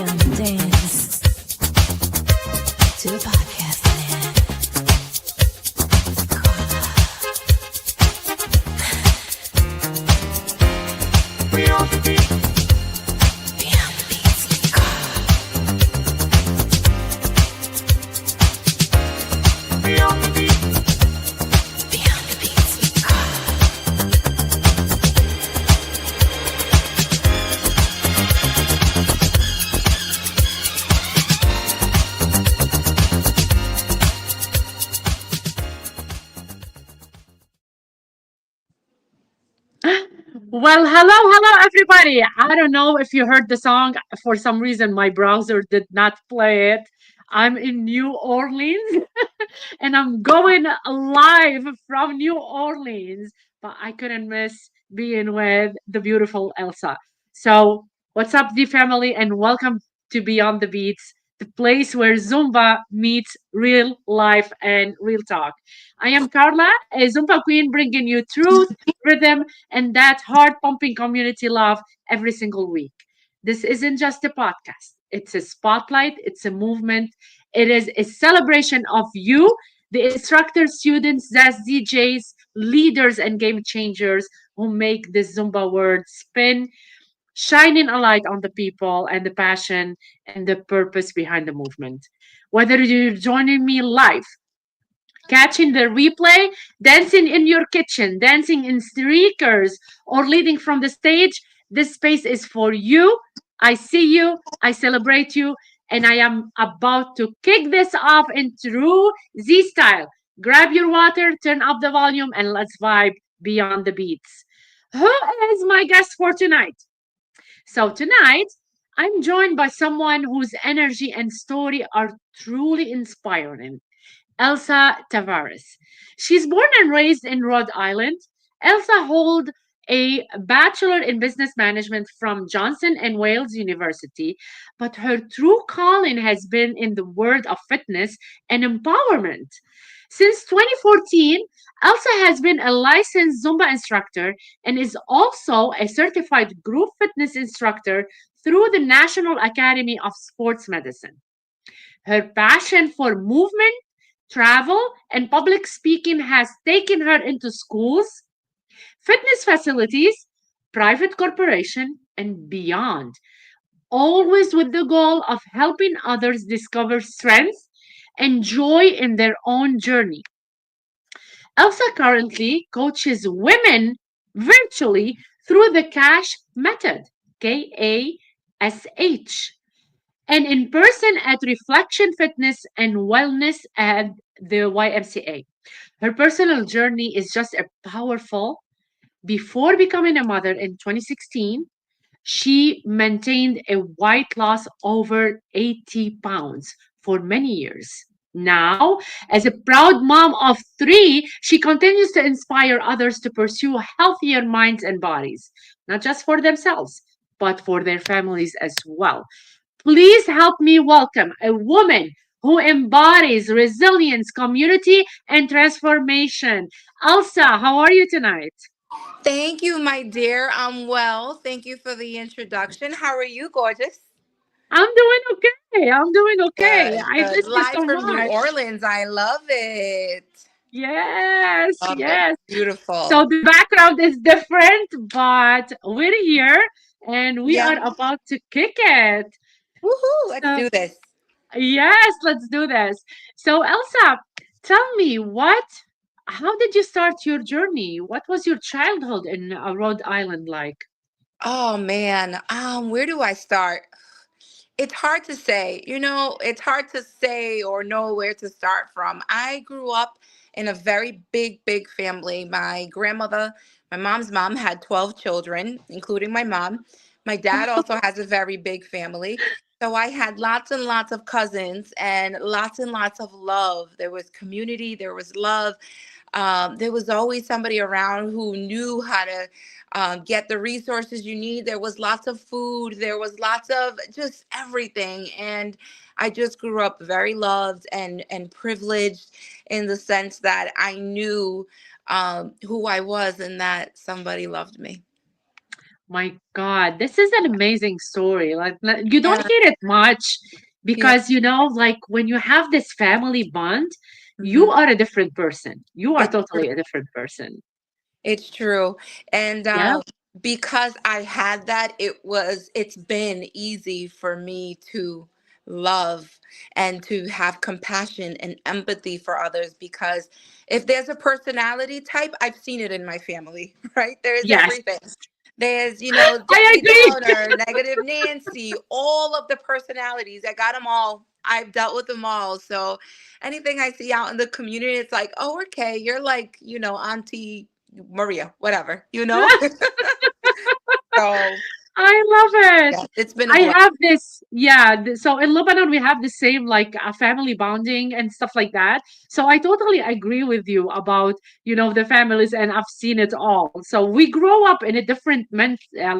dance to the podcast land. Beyond the beat. Beyond the beats. Beyond the beat. Beyond the beats. Well, hello, everybody. I don't know if you heard the song. For some reason, my browser did not play it. I'm in New Orleans and I'm going live from New Orleans, but I couldn't miss being with the beautiful Elsa. So, what's up, the family, and welcome to Beyond the Beats, the place where Zumba meets real life and real talk. I am Carla, a Zumba queen, bringing you truth, rhythm, and that heart pumping community love every single week. This isn't just a podcast, it's a spotlight, it's a movement, it is a celebration of you, the instructors, students, that's DJs, leaders, and game changers who make this Zumba world spin, shining a light on the people and the passion and the purpose behind the movement. Whether you're joining me live, catching the replay, dancing in your kitchen, dancing in streakers, or leading from the stage, this space is for you. I see you, I celebrate you, and I am about to kick this off in true Z style. Grab your water, turn up the volume, and let's vibe beyond the beats. Who is my guest for tonight? So, tonight, I'm joined by someone whose energy and story are truly inspiring. Elsa Tavares. She's born and raised in Rhode Island. Elsa holds a bachelor in business management from Johnson and Wales University, but her true calling has been in the world of fitness and empowerment. Since 2014, Elsa has been a licensed Zumba instructor and is also a certified group fitness instructor through the National Academy of Sports Medicine. Her passion for movement, travel, and public speaking has taken her into schools, fitness facilities, private corporation, and beyond, always with the goal of helping others discover strength and joy in their own journey. Elsa currently coaches women virtually through the CASH method, KASH, and in person at Reflection Fitness and Wellness at the YMCA. Her personal journey is just a powerful. Before becoming a mother in 2016, she maintained a weight loss over 80 pounds for many years. Now, as a proud mom of three, she continues to inspire others to pursue healthier minds and bodies, not just for themselves, but for their families as well. Please help me welcome a woman who embodies resilience, community, and transformation. Elsa, how are you tonight? Thank you, my dear. I'm well. Thank you for the introduction. How are you, gorgeous? I'm doing okay. I'm doing okay. Good, I good. miss you Live so from New much. Orleans. I love it. Yes, Love it. yes. So Beautiful. the background is different, but we're here and we Yeah. are about to kick it. Woohoo. Let's So, do this. yes, let's do this. So, Elsa, tell me how did you start your journey? What was your childhood in Rhode Island like? Oh man. Where do I start? It's hard to say. It's hard to say or know where to start from. I grew up in a very big, big family. My mom's mom had 12 children, including my mom. My dad also has a very big family. So I had lots and lots of cousins and lots of love. There was community, there was love. There was always somebody around who knew how to get the resources you need. There was lots of food. There was lots of just everything. And I just grew up very loved and privileged in the sense that I knew who I was and that somebody loved me. My God, this is an amazing story. Like, you don't Yeah. hear it much Yeah. because, like when you have this family bond, you Mhm. are a different person. You are It's true. totally a different person. It's true. And Yeah. because I had that, it's been easy for me to love and to have compassion and empathy for others, because if there's a personality type, I've seen it in my family, right? There's Yes. everything. There's, I Debbie agree. Downer, Negative Nancy, all of the personalities. I got them all. I've dealt with them all. So anything I see out in the community, it's like, oh, okay, you're like, Auntie Maria, whatever, So I love it. yeah, it's been a I blessing. have this, yeah. So in Lebanon, we have the same like family bonding and stuff like that. So I totally agree with you about, the families, and I've seen it all. So we grow up in a different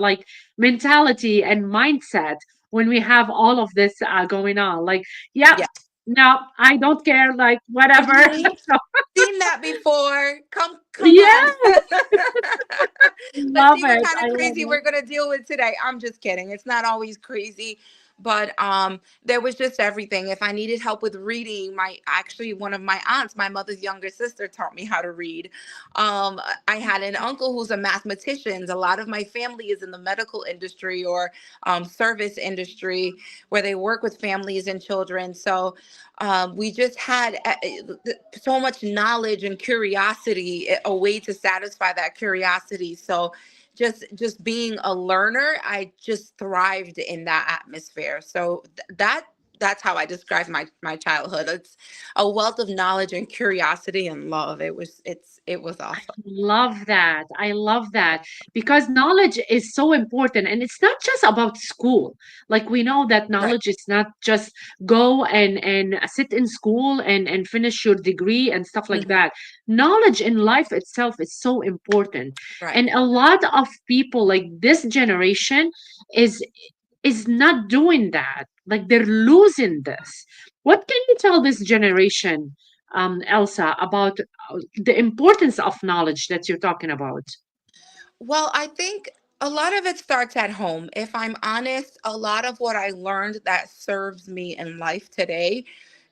like mentality and mindset when we have all of this going on. Like, yeah, Yeah. no, I don't care, like whatever. Mhm. So Seen that before. Come on. yeah, Let's love see what it. kind I of love crazy it. we're gonna deal with today. I'm just kidding. It's not always crazy, but there was just everything. If I needed help with reading, my actually one of my aunts, my mother's younger sister, taught me how to read. I had an uncle who's a mathematician. A lot of my family is in the medical industry or service industry where they work with families and children. So we just had so much knowledge and curiosity, a way to satisfy that curiosity. So just being a learner, I just thrived in that atmosphere. So that's how I describe my childhood. It's a wealth of knowledge and curiosity and love. It was awesome. Love that. I love that because knowledge is so important, and it's not just about school. Like we know that Right. knowledge is not just go and sit in school and finish your degree and stuff like Hmm. that. Knowledge in life itself is so important. Right. And a lot of people like this generation is is not doing that. Like they're losing this. What can you tell this generation, Elsa, about the importance of knowledge that you're talking about? Well, I think a lot of it starts at home. If I'm honest, a lot of what I learned that serves me in life today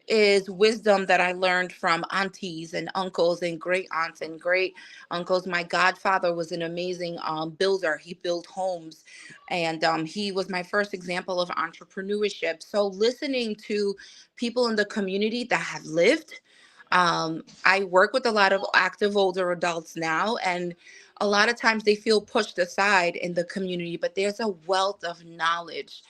is wisdom that I learned from aunties and uncles and great aunts and great uncles. My godfather was an amazing builder. He built homes, and he was my first example of entrepreneurship. So listening to people in the community that have lived. I work with a lot of active older adults now, and a lot of times they feel pushed aside in the community, but there's a wealth of knowledge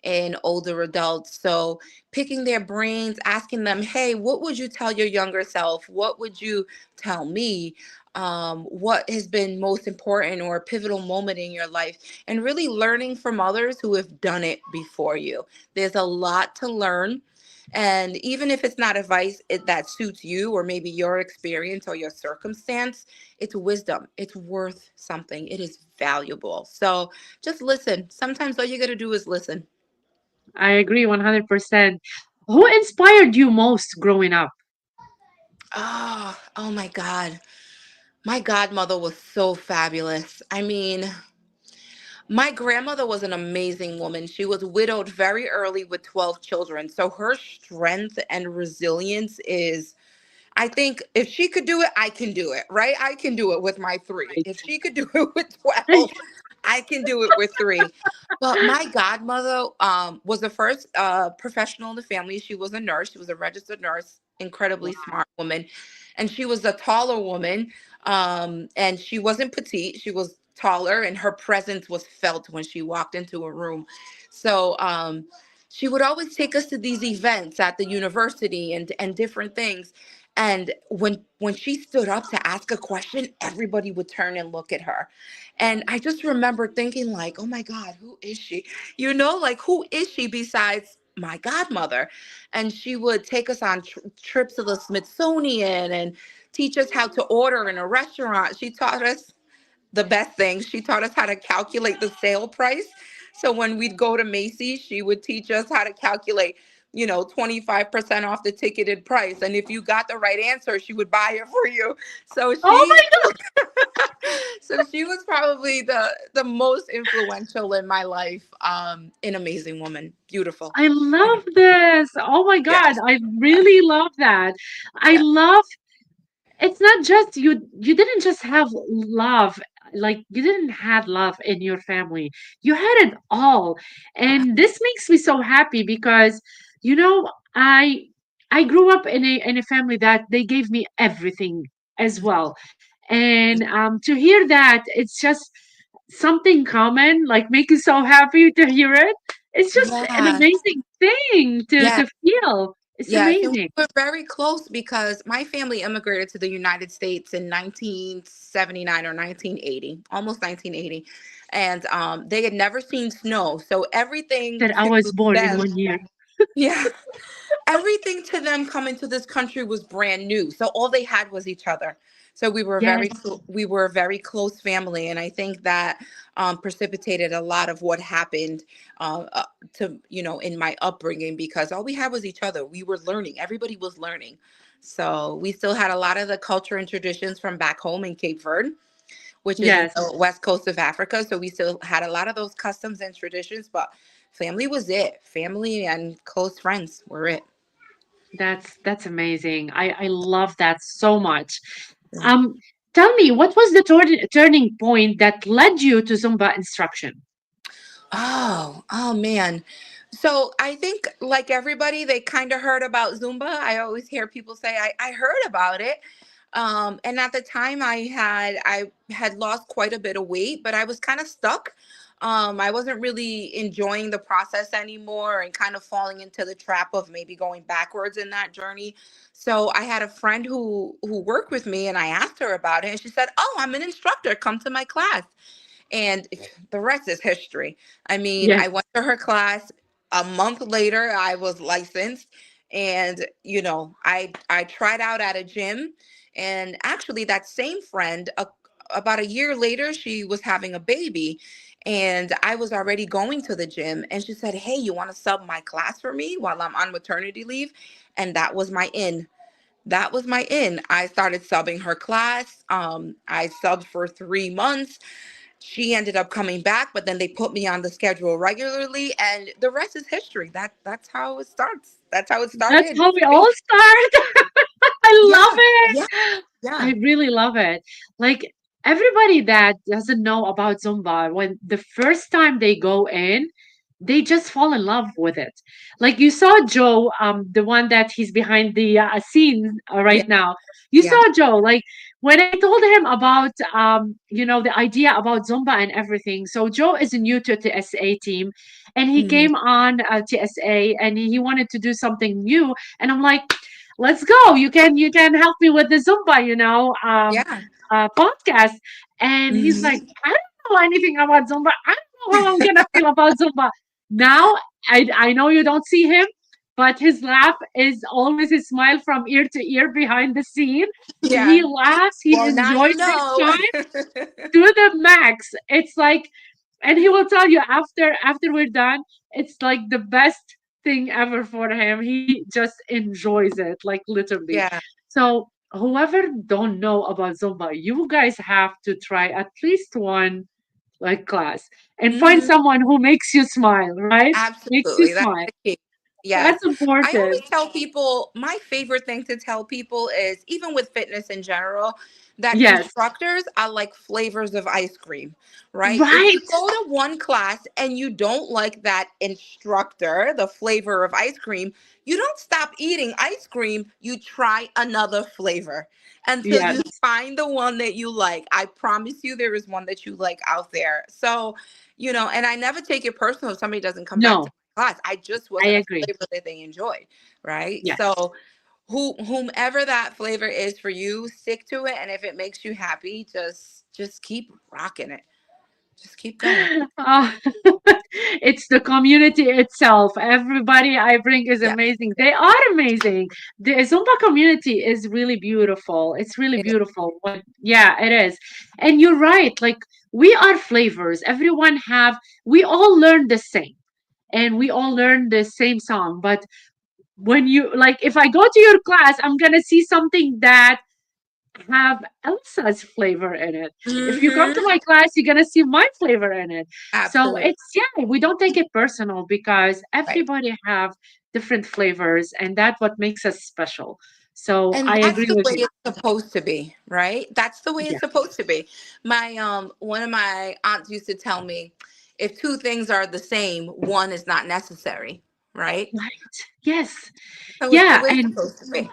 in older adults. So picking their brains, asking them, hey, what would you tell your younger self? What would you tell me? What has been most important or a pivotal moment in your life? And really learning from others who have done it before you. There's a lot to learn. And even if it's not advice that suits you or maybe your experience or your circumstance, it's wisdom. It's worth something. It is valuable. So just listen. Sometimes all you got to do is listen. I agree 100%. Who inspired you most growing up? Oh my God. My godmother was so fabulous. I mean, my grandmother was an amazing woman. She was widowed very early with 12 children. So her strength and resilience is, I think if she could do it, I can do it, right? I can do it with my three. If she could do it with 12, I can do it with three. But my godmother was the first professional in the family. She was a nurse. She was a registered nurse, incredibly smart woman. And she was a taller woman. And she wasn't petite. She was taller, and her presence was felt when she walked into a room. So she would always take us to these events at the university and different things. And when she stood up to ask a question, everybody would turn and look at her. And I just remember thinking like, oh my God, who is she? Like who is she besides my godmother? And she would take us on trips to the Smithsonian and teach us how to order in a restaurant. She taught us the best thing. She taught us how to calculate the sale price. So when we'd go to Macy's, she would teach us how to calculate 25% off the ticketed price. And if you got the right answer, she would buy it for you. So Oh she my God, so she was probably the most influential in my life. An amazing woman. Beautiful. I love this. Oh my God, Yes. I really love that. I Yeah. love it's not just you didn't just have love, like you didn't have love in your family. You had it all. And this makes me so happy because you know, I grew up in a family that they gave me everything as well. And to hear that, it's just something common, like make you so happy to hear it. It's just an Yeah. amazing thing Yeah. to feel. It's Yes, and we amazing. were very close because my family immigrated to the United States in 1979 or 1980, almost 1980. And they had never seen snow. So everything That I to was born in them, 1 year. yeah, everything to them coming to this country was brand new. So all they had was each other. So Yes, we were a very close family, and I think that precipitated a lot of what happened to in my upbringing because all we had was each other. We were learning. Everybody was learning. So we still had a lot of the culture and traditions from back home in Cape Verde, which is in yes, the west coast of Africa. So we still had a lot of those customs and traditions, but family was it. Family and close friends were it. that's amazing. I love that so much. Yeah. Um, Tell me, what was the turning point that led you to Zumba instruction? Oh man. So I think like everybody, they kind of heard about Zumba. I always hear people say, I heard about it. And at the time I had lost quite a bit of weight, but I was kind of stuck. I wasn't really enjoying the process anymore and kind of falling into the trap of maybe going backwards in that journey. So I had a friend who worked with me and I asked her about it and she said, "Oh, I'm an instructor. Come to my class." And the rest is history. I mean, Yes, I went to her class. A month later, I was licensed, and I tried out at a gym, and actually, that same friend, about a year later, she was having a baby, and I was already going to the gym, and she said, "Hey, you want to sub my class for me while I'm on maternity leave?" And that was my in. That was my in. I started subbing her class. I subbed for 3 months. She ended up coming back, but then they put me on the schedule regularly, and the rest is history. That's how it starts. That's how it that's started. how we all start. I love Yeah, yeah, it. yeah, I really love it. Like everybody that doesn't know about Zumba, when the first time they go in, they just fall in love with it. Like you saw Joe, the one that he's behind the scene yeah, right now. You yeah. saw Joe, like when I told him about, the idea about Zumba and everything. So Joe is new to the SA team, and he Mhm. came on TSA, and he wanted to do something new, and I'm like, let's go. You can help me with the Zumba, Yeah. podcast. And he's like, Mhm. I don't know anything about Zumba. I don't know how I'm gonna feel about Zumba. Now I know you don't see him, but his laugh is always a smile from ear to ear behind the scene. He Yeah. laughs, he Well, now enjoys you his know. time to the max. It's like, and he will tell you after we're done, it's like the best thing ever for him. He just enjoys it, like literally. Yeah. So whoever don't know about Zumba, you guys have to try at least one like class and find Mhm. someone who makes you smile, right? Makes you Absolutely. That's smile. the key. Yes. That's I always important. tell people my favorite thing to tell people is even with fitness in general, that Yes. instructors are like flavors of ice cream, right? If you Right. go to one class and you don't like that instructor, the flavor of ice cream, you don't stop eating ice cream. You try another flavor until you Yes. find the one that you like. I promise you there is one that you like out there. So, and I never take it personal if somebody doesn't come back to No, class. I just I wasn't a agree. flavor that they enjoyed, right? Yes. So whomever that flavor is for you, stick to it. And if it makes you happy, just keep rocking it. Just keep going. Uh, it's the community itself. Everybody I bring is Yeah, amazing. They are amazing. The Zumba community is really beautiful. It's really it is. beautiful. Yeah, it is. And you're right. Like we are flavors. We all learn the same and we all learn the same song, but when you like, if I go to your class, I'm gonna see something that have Elsa's flavor in it. If you come to Mm-hmm. my class, you're gonna see my flavor in it. So Absolutely. it's, yeah, we don't take it personal because Right. everybody have different flavors, and that's what makes us special. So And I that's agree the with way you. it's supposed to be, right? That's the way Yeah. it's supposed to be. My one of my aunts used to tell me, if two things are the same, one is not necessary, right? Right. Yes. So it's the Yeah. way it's supposed to be.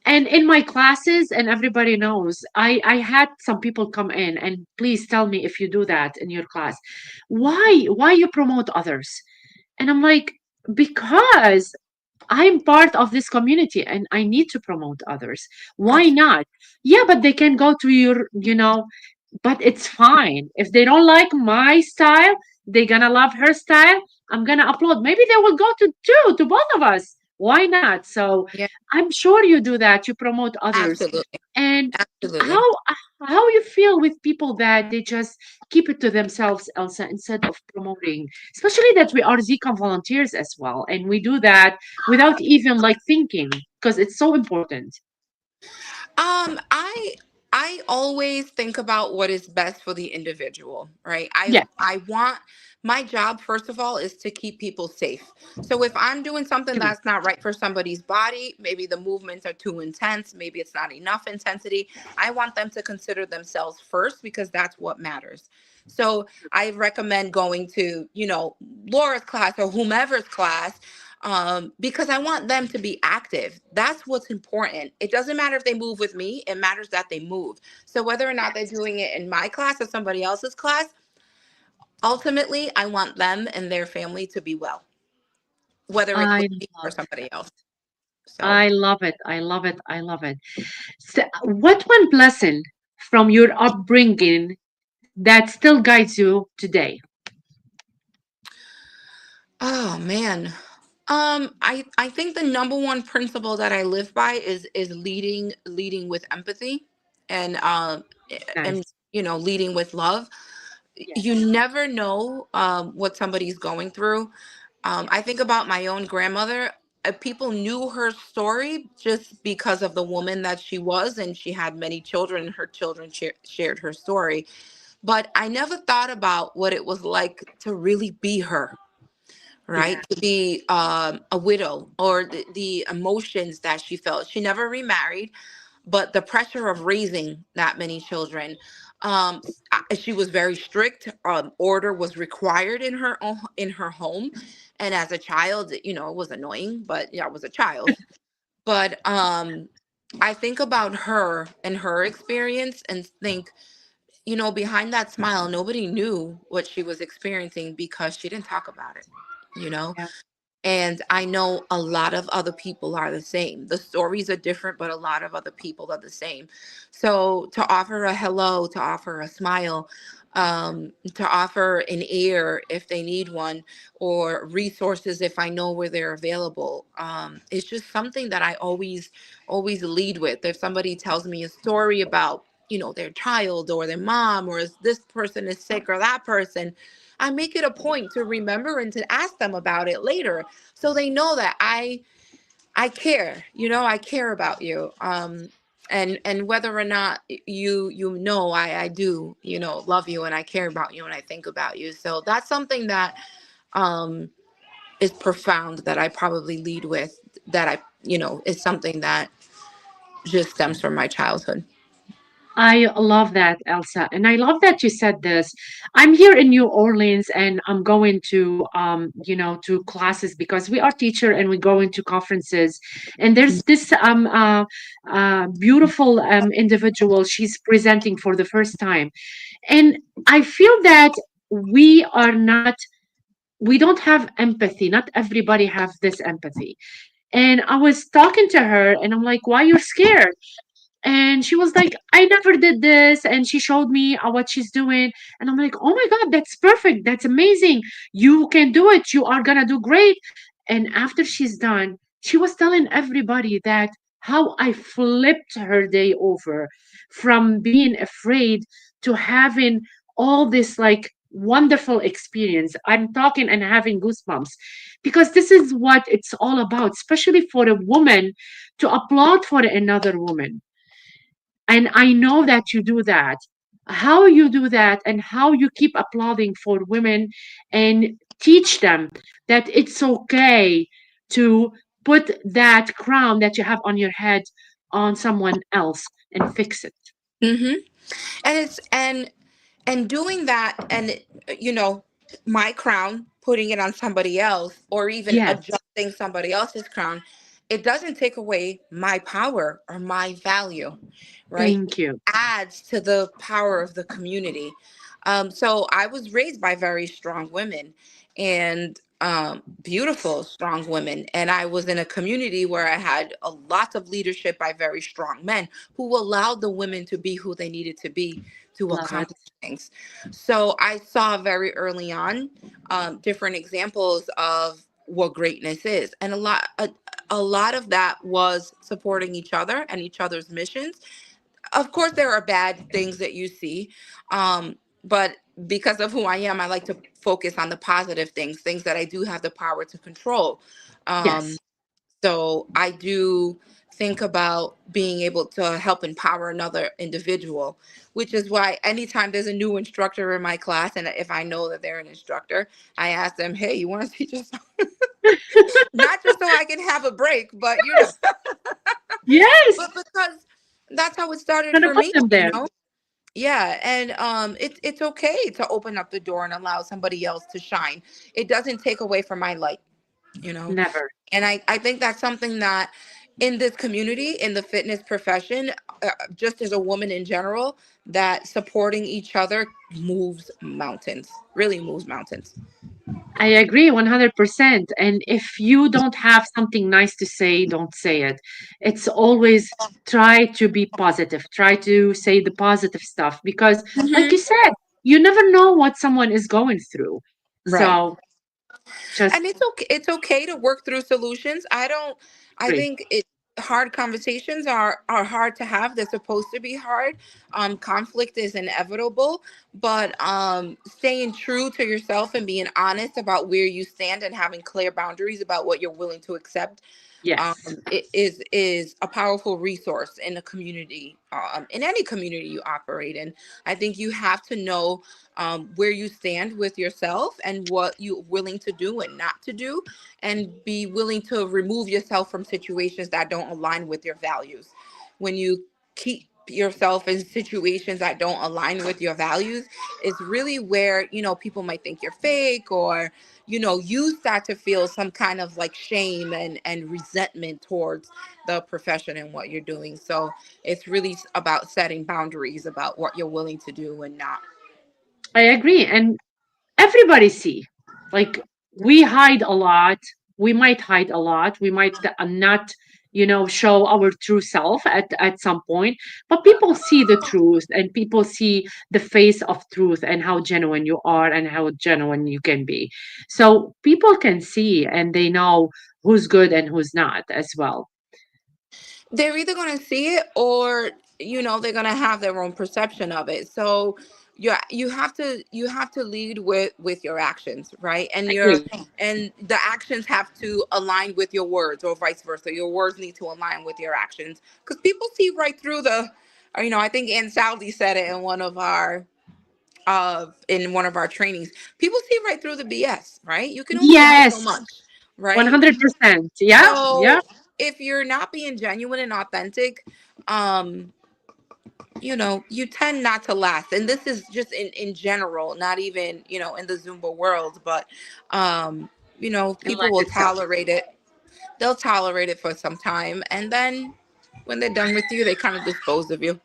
And in my classes, and everybody knows, I had some people come in and please tell me if you do that in your class. Why you promote others? And I'm like, because I'm part of this community and I need to promote others. Why Absolutely. not? Yeah, but they can go to your, but it's fine. If they don't like my style, they're gonna love her style. I'm gonna upload. Maybe they will go to two, to both of us. Why not? So Yeah, I'm sure you do that. You promote others. absolutely. And Absolutely. how how you feel with people that they just keep it to themselves, Elsa, instead of promoting, especially that we are ZCon volunteers as well, and we do that without even like thinking because it's so important. I always think about what is best for the individual, right? Yeah, I want my job first of all is to keep people safe. So if I'm doing something true. that's not right for somebody's body, maybe the movements are too intense, maybe it's not enough intensity, I want them to consider themselves first because that's what matters. So I recommend going to, Laura's class or whomever's class, because I want them to be active. That's what's important. It doesn't matter if they move with me, it matters that they move. So whether or not they're Yes, doing it in my class or somebody else's class, ultimately, I want them and their family to be well, whether it's with I me or love somebody that. else. So, I love it. I love it. I love it. So, what one lesson from your upbringing that still guides you today? oh man. I think the number one principle that I live by is leading with empathy and and Nice. leading with love. You Yes. never know what somebody's going through. I think about my own grandmother. People knew her story just because of the woman that she was, and she had many children, and her children shared her story. But I never thought about what it was like to really be her, right? Yeah. To be a widow, or the emotions that she felt. She never remarried, but the pressure of raising that many children, she was very strict. Order was required in her home, and as a child, it was annoying, but yeah, I was a child. But I think about her and her experience and think, behind that smile, nobody knew what she was experiencing because she didn't talk about it, you know Yeah. and I know a lot of other people are the same. The stories are different, but a lot of other people are the same. So to offer a hello, to offer a smile, to offer an ear if they need one, or resources if I know where they're available, it's just something that I always lead with. If somebody tells me a story about, their child or their mom, or is this person is sick or that person, I make it a point to remember and to ask them about it later, so they know that I care. I care about you. And whether or not I do, love you, and I care about you, and I think about you. So that's something that um is profound, that I probably lead with, that is something that just stems from my childhood. I love that, Elsa. And I love that you said this. I'm here in New Orleans and I'm going to to classes because we are teacher and we go into conferences. And there's this beautiful individual, she's presenting for the first time. And I feel that we are not we don't have empathy. Not everybody have this empathy. And I was talking to her and I'm like, why you're scared? And she was like, I never did this. And she showed me what she's doing. And I'm like, oh my God, that's perfect. That's amazing. You can do it. You are going to do great. And after she's done, she was telling everybody that how I flipped her day over from being afraid to having all this like wonderful experience. I'm talking and having goosebumps because this is what it's all about, especially for a woman to applaud for another woman. And I know that you do that. How you do that and how you keep applauding for women and teach them that it's okay to put that crown that you have on your head on someone else and fix it. Mm-hmm. And it's and doing that, and my crown, putting it on somebody else, or even Yes. adjusting somebody else's crown, it doesn't take away my power or my value, right? Thank you. Adds to the power of the community. So I was raised by very strong women, and beautiful strong women, and I was in a community where I had a lot of leadership by very strong men who allowed the women to be who they needed to be to Love it. accomplish things. So I saw very early on different examples of what greatness is, and a lot of that was supporting each other and each other's missions. Of course, there are bad things that you see, but because of who I am, I like to focus on the positive things, things that I do have the power to control. um, Yes. so I do think about being able to help empower another individual, which is why anytime there's a new instructor in my class, and if I know that they're an instructor, I ask them, hey, you want to teach us? Not just so I can have a break, but Yes. Yes. but because that's how it started Gonna for put me, them you there. know? Yeah, and it's okay to open up the door and allow somebody else to shine. It doesn't take away from my light, you know? Never. And I think that's something that in this community, in the fitness profession, just as a woman in general, that supporting each other moves mountains, really moves mountains. I agree 100%. And if you don't have something nice to say, don't say it. It's always try to be positive, try to say the positive stuff because, like you Hmm. said, you never know what someone is going through. Right. So just And it's okay to work through solutions. I agree. think it hard conversations are hard to have. They're supposed to be hard. Conflict is inevitable, but staying true to yourself and being honest about where you stand and having clear boundaries about what you're willing to accept, Yes. it is a powerful resource in a community, in any community you operate in. I think you have to know where you stand with yourself and what you're willing to do and not to do, and be willing to remove yourself from situations that don't align with your values. When you keep yourself in situations that don't align with your values, is really where people might think you're fake, or you start to feel some kind of like shame and resentment towards the profession and what you're doing. So it's really about setting boundaries about what you're willing to do and not. I agree. And everybody see, like, we hide a lot, we might hide a lot, we might not, show our true self at some point, but people see the truth and people see the face of truth and how genuine you are and how genuine you can be. So people can see and they know who's good and who's not as well. They're either going to see it, or they're going to have their own perception of it. So you have to lead with your actions, right? And your Agree. and the actions have to align with your words, or vice versa. Your words need to align with your actions, because people see right through the I think Ann Saldi said it in one of our trainings. People see right through the BS, right? You can only lie so Yes. much, right? 100%. Yeah. Yeah. So if you're not being genuine and authentic, um, you tend not to last. And this is just in general, not even, in the Zumba world, but In people life will itself. tolerate it. They'll tolerate it for some time, and then when they're done with you, they kind of dispose of you.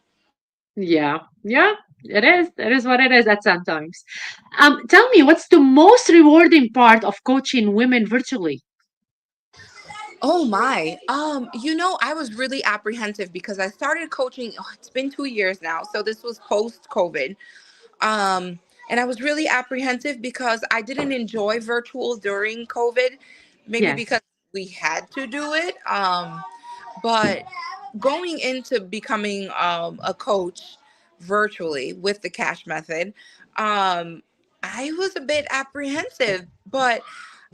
Yeah, yeah, it is. It is what it is at sometimes. Tell me, what's the most rewarding part of coaching women virtually? Oh my. I was really apprehensive because I started coaching, it's been 2 years now. So this was post COVID. Um, and I was really apprehensive because I didn't enjoy virtual during COVID, maybe Yes, because we had to do it. But going into becoming a coach virtually with the cash method, um, I was a bit apprehensive, but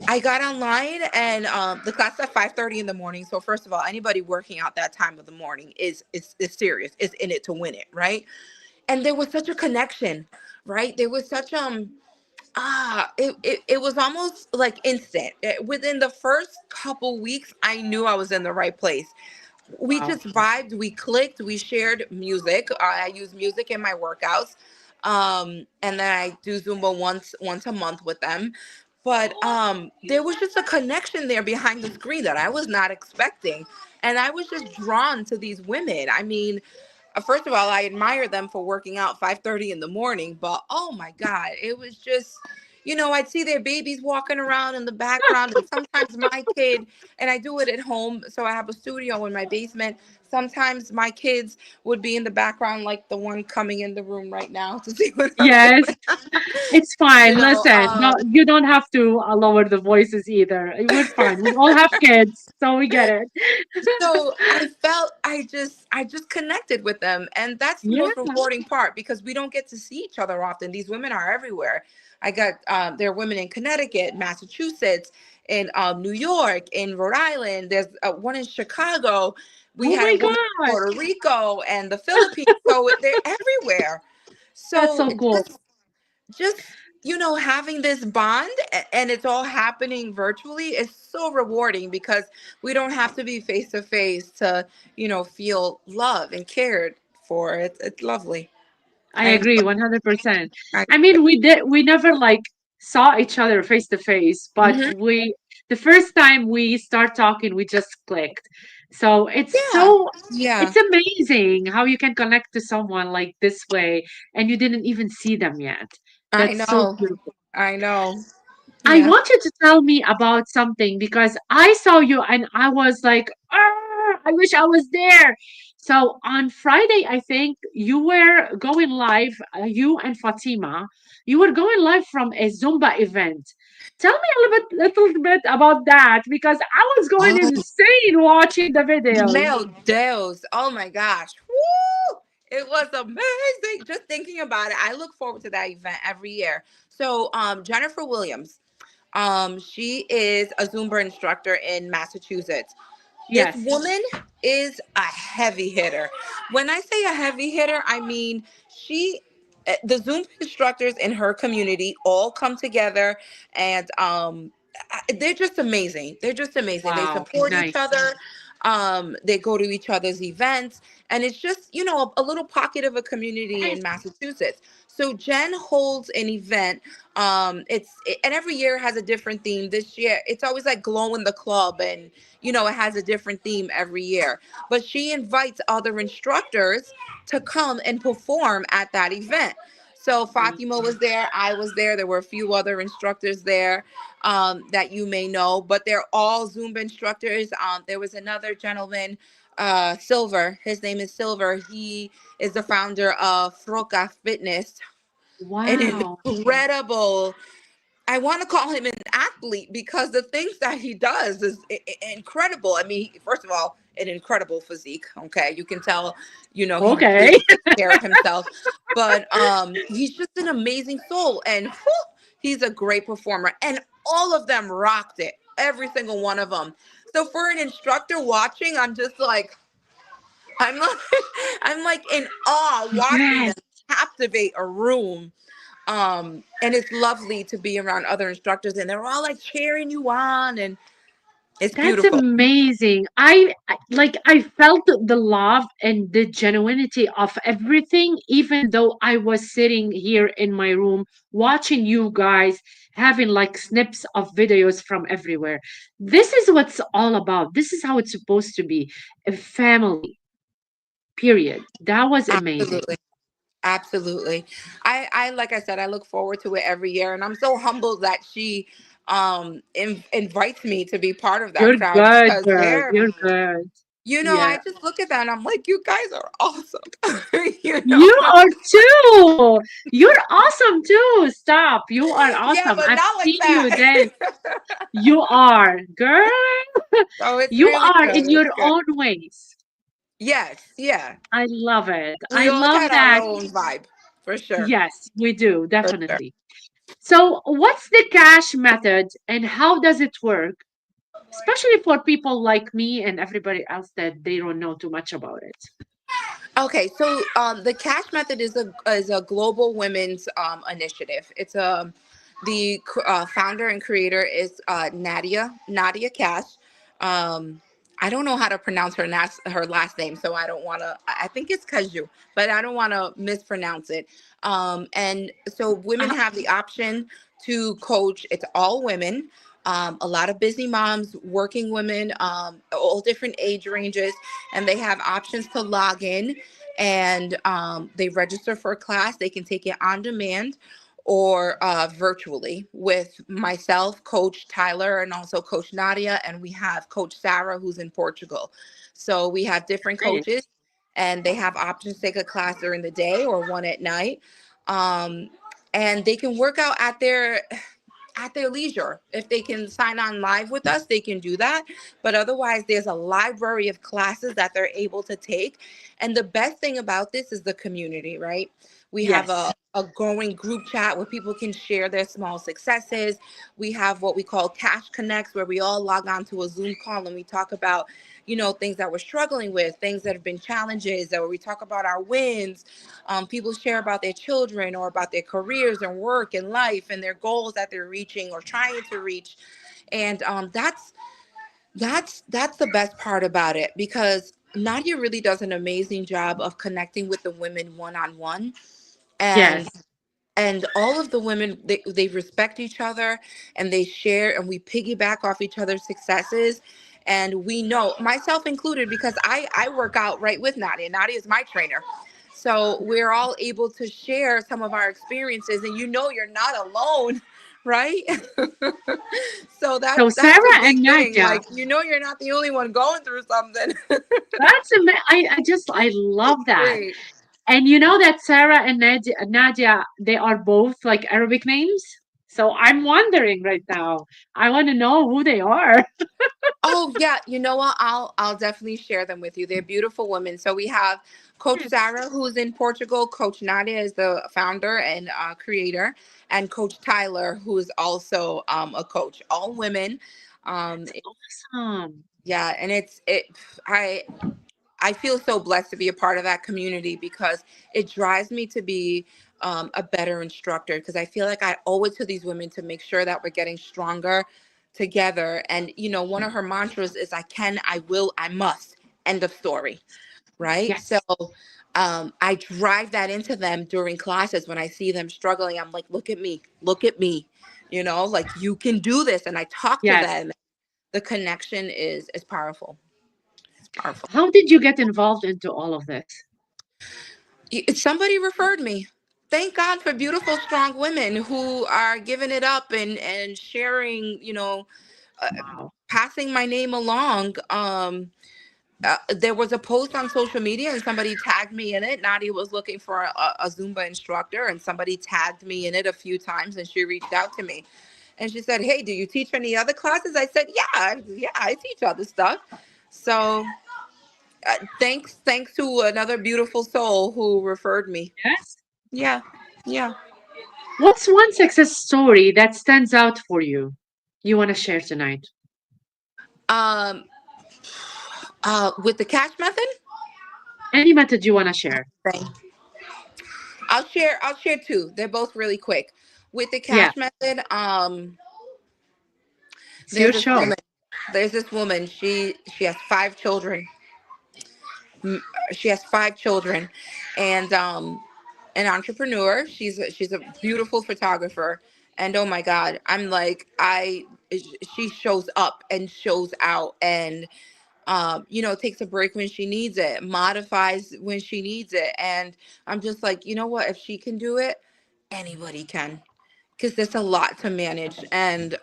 I got online, and the class is at 5:30 in the morning. So first of all, anybody working out that time of the morning is serious, is in it to win it, right? And there was such a connection, right? There was such it was almost like instant. Within the first couple weeks, I knew I was in the right place. We Wow. just vibed, we clicked, we shared music. I use music in my workouts, and then I do Zumba once a month with them. But there was just a connection there behind the screen that I was not expecting, and I was just drawn to these women. I mean, first of all, I admire them for working out 5:30 in the morning, but oh my God, it was just, I'd see their babies walking around in the background, and sometimes my kid, and I do it at home, so I have a studio in my basement. Sometimes my kids would be in the background, like the one coming in the room right now to see what I'm Yes, doing. it's you fine. know, Listen, no, um, you don't have to lower the voices either. We're fine. We all have kids, so we get it. so I felt I just connected with them, and that's the Yeah. most rewarding part because we don't get to see each other often. These women are everywhere. I got there are women in Connecticut, Massachusetts, in New York, in Rhode Island. There's one in Chicago. We Oh had a my woman in God, Puerto Rico and the Philippines. So they're everywhere. that's So so it cool. just having this bond, and it's all happening virtually, is so rewarding because we don't have to be face to face to feel love and cared for. It's lovely. I I agree enjoy 100%. I, I mean, we never like saw each other face to face, but Mhm. the first time we start talking, we just clicked. So Yeah, it's yeah, amazing how you can connect to someone like this way and you didn't even see them yet. I That's so know, beautiful. I know. I Yeah. want you to tell me about something because I saw you and I was like, "Ah, I wish I was there." So on Friday, I think you were going live, you and Fatima, you were going live from a Zumba event. Tell me little bit about that because I was going Oh, insane watching the videos. Mel Deus. Oh my gosh. Woo! It was amazing. Just thinking about it, I look forward to that event every year. So, Jennifer Williams, she is a Zumba instructor in Massachusetts. This Yes. woman is a heavy hitter. When I say a heavy hitter, I mean the Zumba instructors in her community all come together, and they're just amazing. They're just amazing. They Wow. support each Nice. other. They go to each other's events, and it's just a little pocket of a community in Massachusetts. So Jen holds an event. And every year has a different theme. This year it's always like glow in the club, and it has a different theme every year. But she invites other instructors to come and perform at that event. So Fatima was there, I was there. There were a few other instructors there that you may know, but they're all Zumba instructors. There was another gentleman, Silver. His name is Silver. He is the founder of Froca Fitness, an Wow. incredible, I want to call him an athlete because the things that he does is incredible. I mean, first of all, an incredible physique. Okay, you can tell, he Okay. really takes care of himself. But he's just an amazing soul, and whew, he's a great performer. And all of them rocked it, every single one of them. So for an instructor watching, I'm just like, I'm like, I'm like in awe watching them Yes. captivate a room. And it's lovely to be around other instructors, and they're all like cheering you on, and it's That's beautiful. amazing. I felt the love and the genuinity of everything, even though I was sitting here in my room watching you guys having like snips of videos from everywhere. This is what's all about. This is how it's supposed to be. A family, period. That was amazing. Absolutely. Absolutely. I like I said, I look forward to it every year, and I'm so humbled that she invites me to be part of that You're crowd good, because girl. they're You're good. I Yeah. just look at that and I'm like, you guys are awesome. you know You are too. You're awesome too. Stop. You are yeah, awesome. but I've not like seen you that. there. You are, girl. So it's You really are good. in It's your good. own ways. Yes, yeah. I love it. We I all love got our that. own vibe, for sure. Yes, we do, For sure. definitely. So, what's the cash method and how does it work? Especially for people like me and everybody else that they don't know too much about it. Okay, so the Cash Method is a global women's initiative. It's a founder and creator is Nadia Cash. Um, I don't know how to pronounce her last name, so I don't want to. I think it's Kaju, but I don't want to mispronounce it. And so women Uh-huh. have the option to coach. It's all women. A lot of busy moms, working women, all different age ranges, and they have options to log in and they register for a class. They can take it on demand or virtually with myself, Coach Tyler, and also Coach Nadia. And we have Coach Sarah, who's in Portugal. So we have different Nice. coaches, and they have options to take a class during the day or one at night. Um, and they can work out at their leisure. If they can sign on live with us, they can do that. But otherwise, there's a library of classes that they're able to take. And the best thing about this is the community, right? We have Yes. a growing group chat where people can share their small successes. We have what we call Cash Connects, where we all log on to a Zoom call and we talk about, things that we're struggling with, things that have been challenges, or we talk about our wins. People share about their children or about their careers and work and life and their goals that they're reaching or trying to reach. And that's the best part about it, because Nadia really does an amazing job of connecting with the women one on one. and Yes. and all of the women, they respect each other and they share, and we piggyback off each other's successes. And we know, myself included, because I work out right with Nadia is my trainer. So we're all able to share some of our experiences, and you're not alone, right? So So, that's a Sarah big and thing, Nadia, like you're not the only one going through something. I love It's that. great. And you know that Sarah and Nadia, they are both like Arabic names. So I'm wondering right now. I want to know who they are. Oh yeah, you know what? I'll definitely share them with you. They're beautiful women. So we have Coach Yes. Sarah, who's in Portugal. Coach Nadia is the founder and creator, and Coach Tyler, who is also a coach. All women. Um, That's awesome. yeah, and I I feel so blessed to be a part of that community, because it drives me to be a better instructor, because I feel like I owe it to these women to make sure that we're getting stronger together. And, one of her mantras is, I can, I will, I must. End of story. Right. So Yes. I drive that into them during classes. When I see them struggling, I'm like, look at me, like you can do this. And I talk to Yes. them. The connection is powerful. It's powerful. How did you get involved into all of this? Somebody referred me. Thank God for beautiful, strong women who are giving it up and sharing, uh, Wow. passing my name along. There was a post on social media and somebody tagged me in it. Nadia was looking for a Zumba instructor, and somebody tagged me in it a few times, and she reached out to me. And she said, "Hey, do you teach any other classes?" I said, "Yeah, I teach other stuff." So thanks to another beautiful soul who referred me. Yes. Yeah, yeah. What's one success story that stands out for you want to share tonight? Um, with the cash method, Any method you want to share? thing. I'll share two. They're both really quick. With the Yeah, cash method, it's there's your this show. woman. There's this woman. She has 5 children. She has 5 children, and an entrepreneur. She's a beautiful photographer, and oh my God, I'm like she shows up and shows out, and takes a break when she needs it, modifies when she needs it. And I'm just like, you know what? If she can do it, anybody can, because there's a lot to manage. And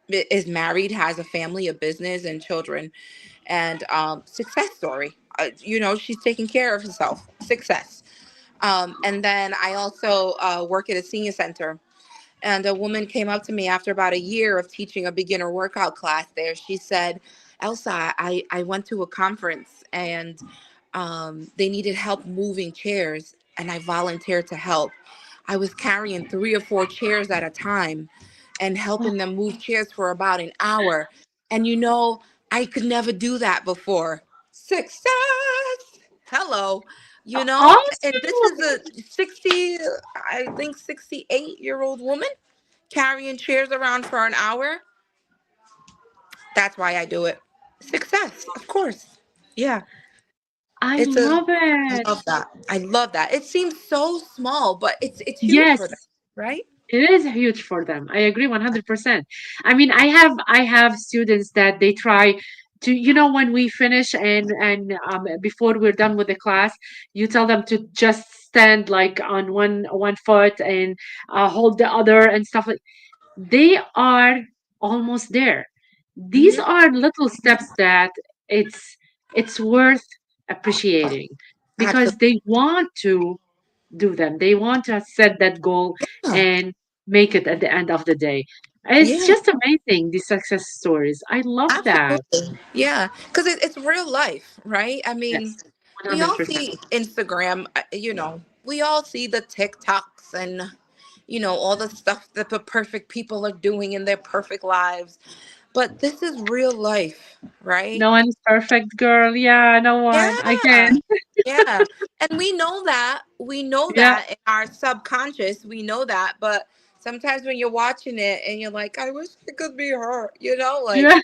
is married, has a family, a business, and children, and success story. She's taking care of herself. Success. And then I also work at a senior center, and a woman came up to me after about a year of teaching a beginner workout class there. She said, Elsa, I went to a conference, and they needed help moving chairs, and I volunteered to help. I was carrying 3 or 4 chairs at a time and Oh, helping them move chairs for about an hour. And I could never do that before. Success. Hello. And this is awesome. a 60, I think 68-year-old woman carrying chairs around for an hour. That's why I do it. Success, of course. Yeah. I It's a love I it. love that. I love that. It seems so small, but it's huge for them, Yes. right? It is huge for them. I agree 100%. I mean, I have students that they try to, when we finish and before we're done with the class, you tell them to just stand like on one foot and hold the other and stuff like. They are almost there. These Hmm. are little steps that it's it's worth appreciating because Absolutely. they want to do them. They want to set that goal Yeah. and make it at the end of the day. It's Yeah. just amazing, these success stories. I love that. Absolutely. Yeah. Because it's real life, right? I mean, Yes, we all 100%. see Instagram, we all see the TikToks and, all the stuff that the perfect people are doing in their perfect lives. But this is real life, right? No one's perfect, girl. Yeah, no one. I Yeah. can. Yeah. And we know that. We know Yeah, that in our subconscious. We know that. But sometimes when you're watching it and you're like, I wish I could be her, like, yeah.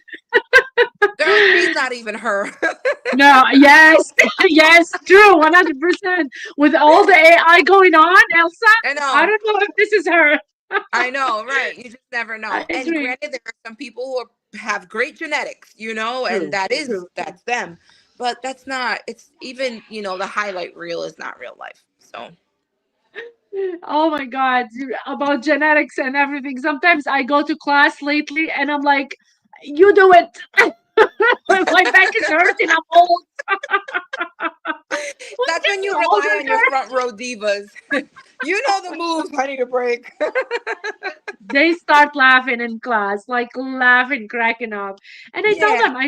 girl, she's not even her. No, yes, yes, true, 100%. With all the AI going on, Elsa, I I know. don't know if this is her. I know, right? You just never I know. And agree. granted, there are some people who have great genetics, and True, true. that's them. But that's not. It's even the highlight reel is not real life. So Oh my God, about genetics and everything. Sometimes I go to class lately and I'm like, you do it. My back is hurting. I'm old. Who's that's when getting you older, rely on your girl? front row divas. You know the moves. I need a break. They start laughing in class, like laughing, cracking up. And Yeah, I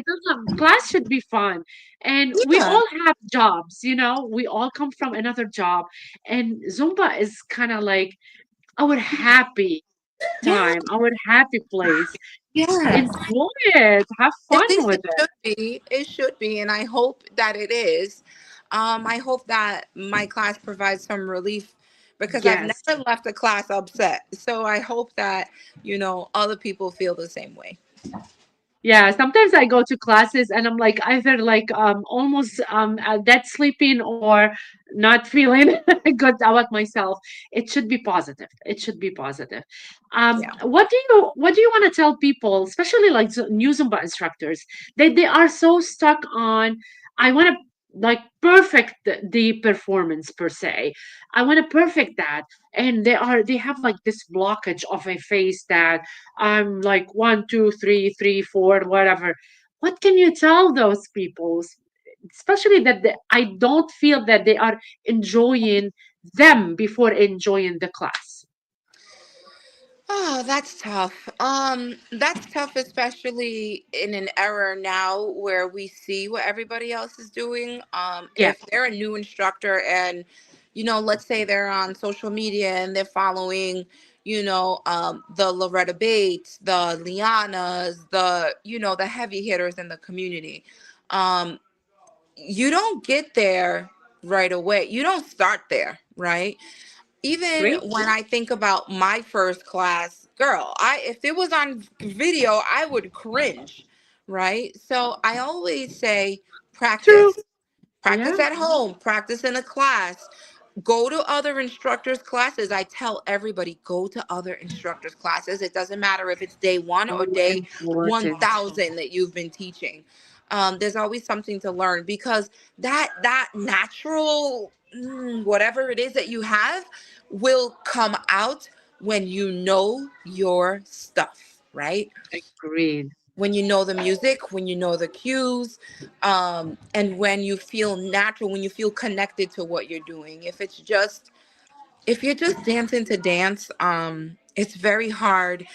told them, class should be fun. And we yeah, all have jobs, we all come from another job. And Zumba is kind of like our happy yeah, time, our happy place. yeah. Enjoy it, have At fun least with it it. should be. It should be, and I hope that it is. I hope that my class provides some relief because I've Yes. never left a class upset. So I hope that other people feel the same way. Yeah, sometimes I go to classes and I'm like either like almost dead sleeping or not feeling good about myself. It should be positive. It should be positive. Yeah. What do you want to tell people, especially like new Zumba instructors, they are so stuck on I want to like perfect the performance per se. I want to perfect that, and they have like this blockage of a face that I'm like one, two, three, three, four, whatever. What can you tell those people? Especially that I don't feel that they are enjoying them before enjoying the class. Oh, that's tough. That's tough, especially in an era now where we see what everybody else is doing. If Yes, they're a new instructor and, let's say they're on social media and they're following, the Loretta Bates, the Lianas, the heavy hitters in the community. Um, you don't get there right away. You don't start there, right? Even agree. when I think about my first class, girl, I if it was on video, I would cringe, right? So I always say True. practice. Practice Yeah. at home, practice in a class. Go to other instructors' classes. I tell everybody, go to other instructors' classes. It doesn't matter if it's day one or So day important. 1000 that you've been teaching. There's always something to learn because that natural whatever it is that you have will come out when you know your stuff, right? Agreed. When you know the music, when you know the cues, and when you feel natural, when you feel connected to what you're doing. If you're just dancing to dance, it's very hard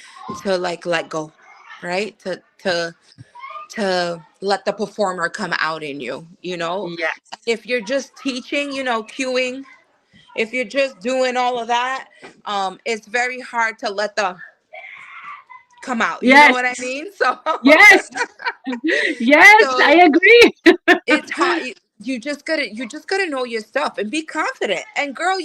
to like let go, right? To let the performer come out in you. Yes. If you're just teaching, cueing, If you're just doing all of that, it's very hard to let the come out. You know Yes, what I mean? So, yes, yes, I so agree. it's hard. You just gotta know your stuff and be confident. And girl,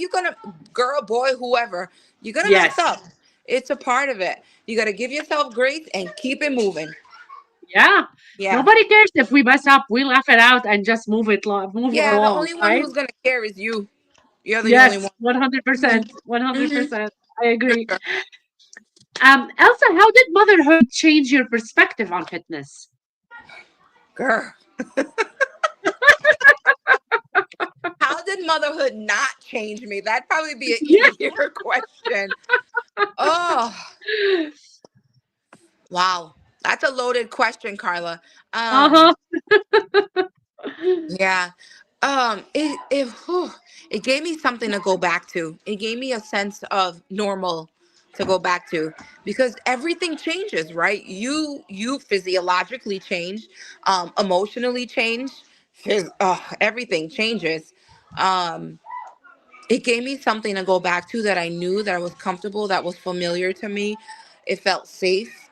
girl, boy, whoever, you're gonna mess Yes, up. It's a part of it. You gotta give yourself grace and keep it moving. yeah. Yeah. Nobody cares if we mess up. We laugh it out and just move Yeah, the along, only one right? who's gonna care is you. You're the only Yes, one. 100%, Hmm. 100%. I For agree. sure. Elsa, how did motherhood change your perspective on fitness? Girl, how did motherhood not change me? That'd probably be an Yeah. easier question. Oh, wow. That's a loaded question, Carla. Um, Uh-huh. yeah. It gave me something to go back to. It gave me a sense of normal to go back to because everything changes, right? You physiologically change, emotionally change, everything changes. Um, it gave me something to go back to that I knew that I was comfortable, that was familiar to me. It felt safe.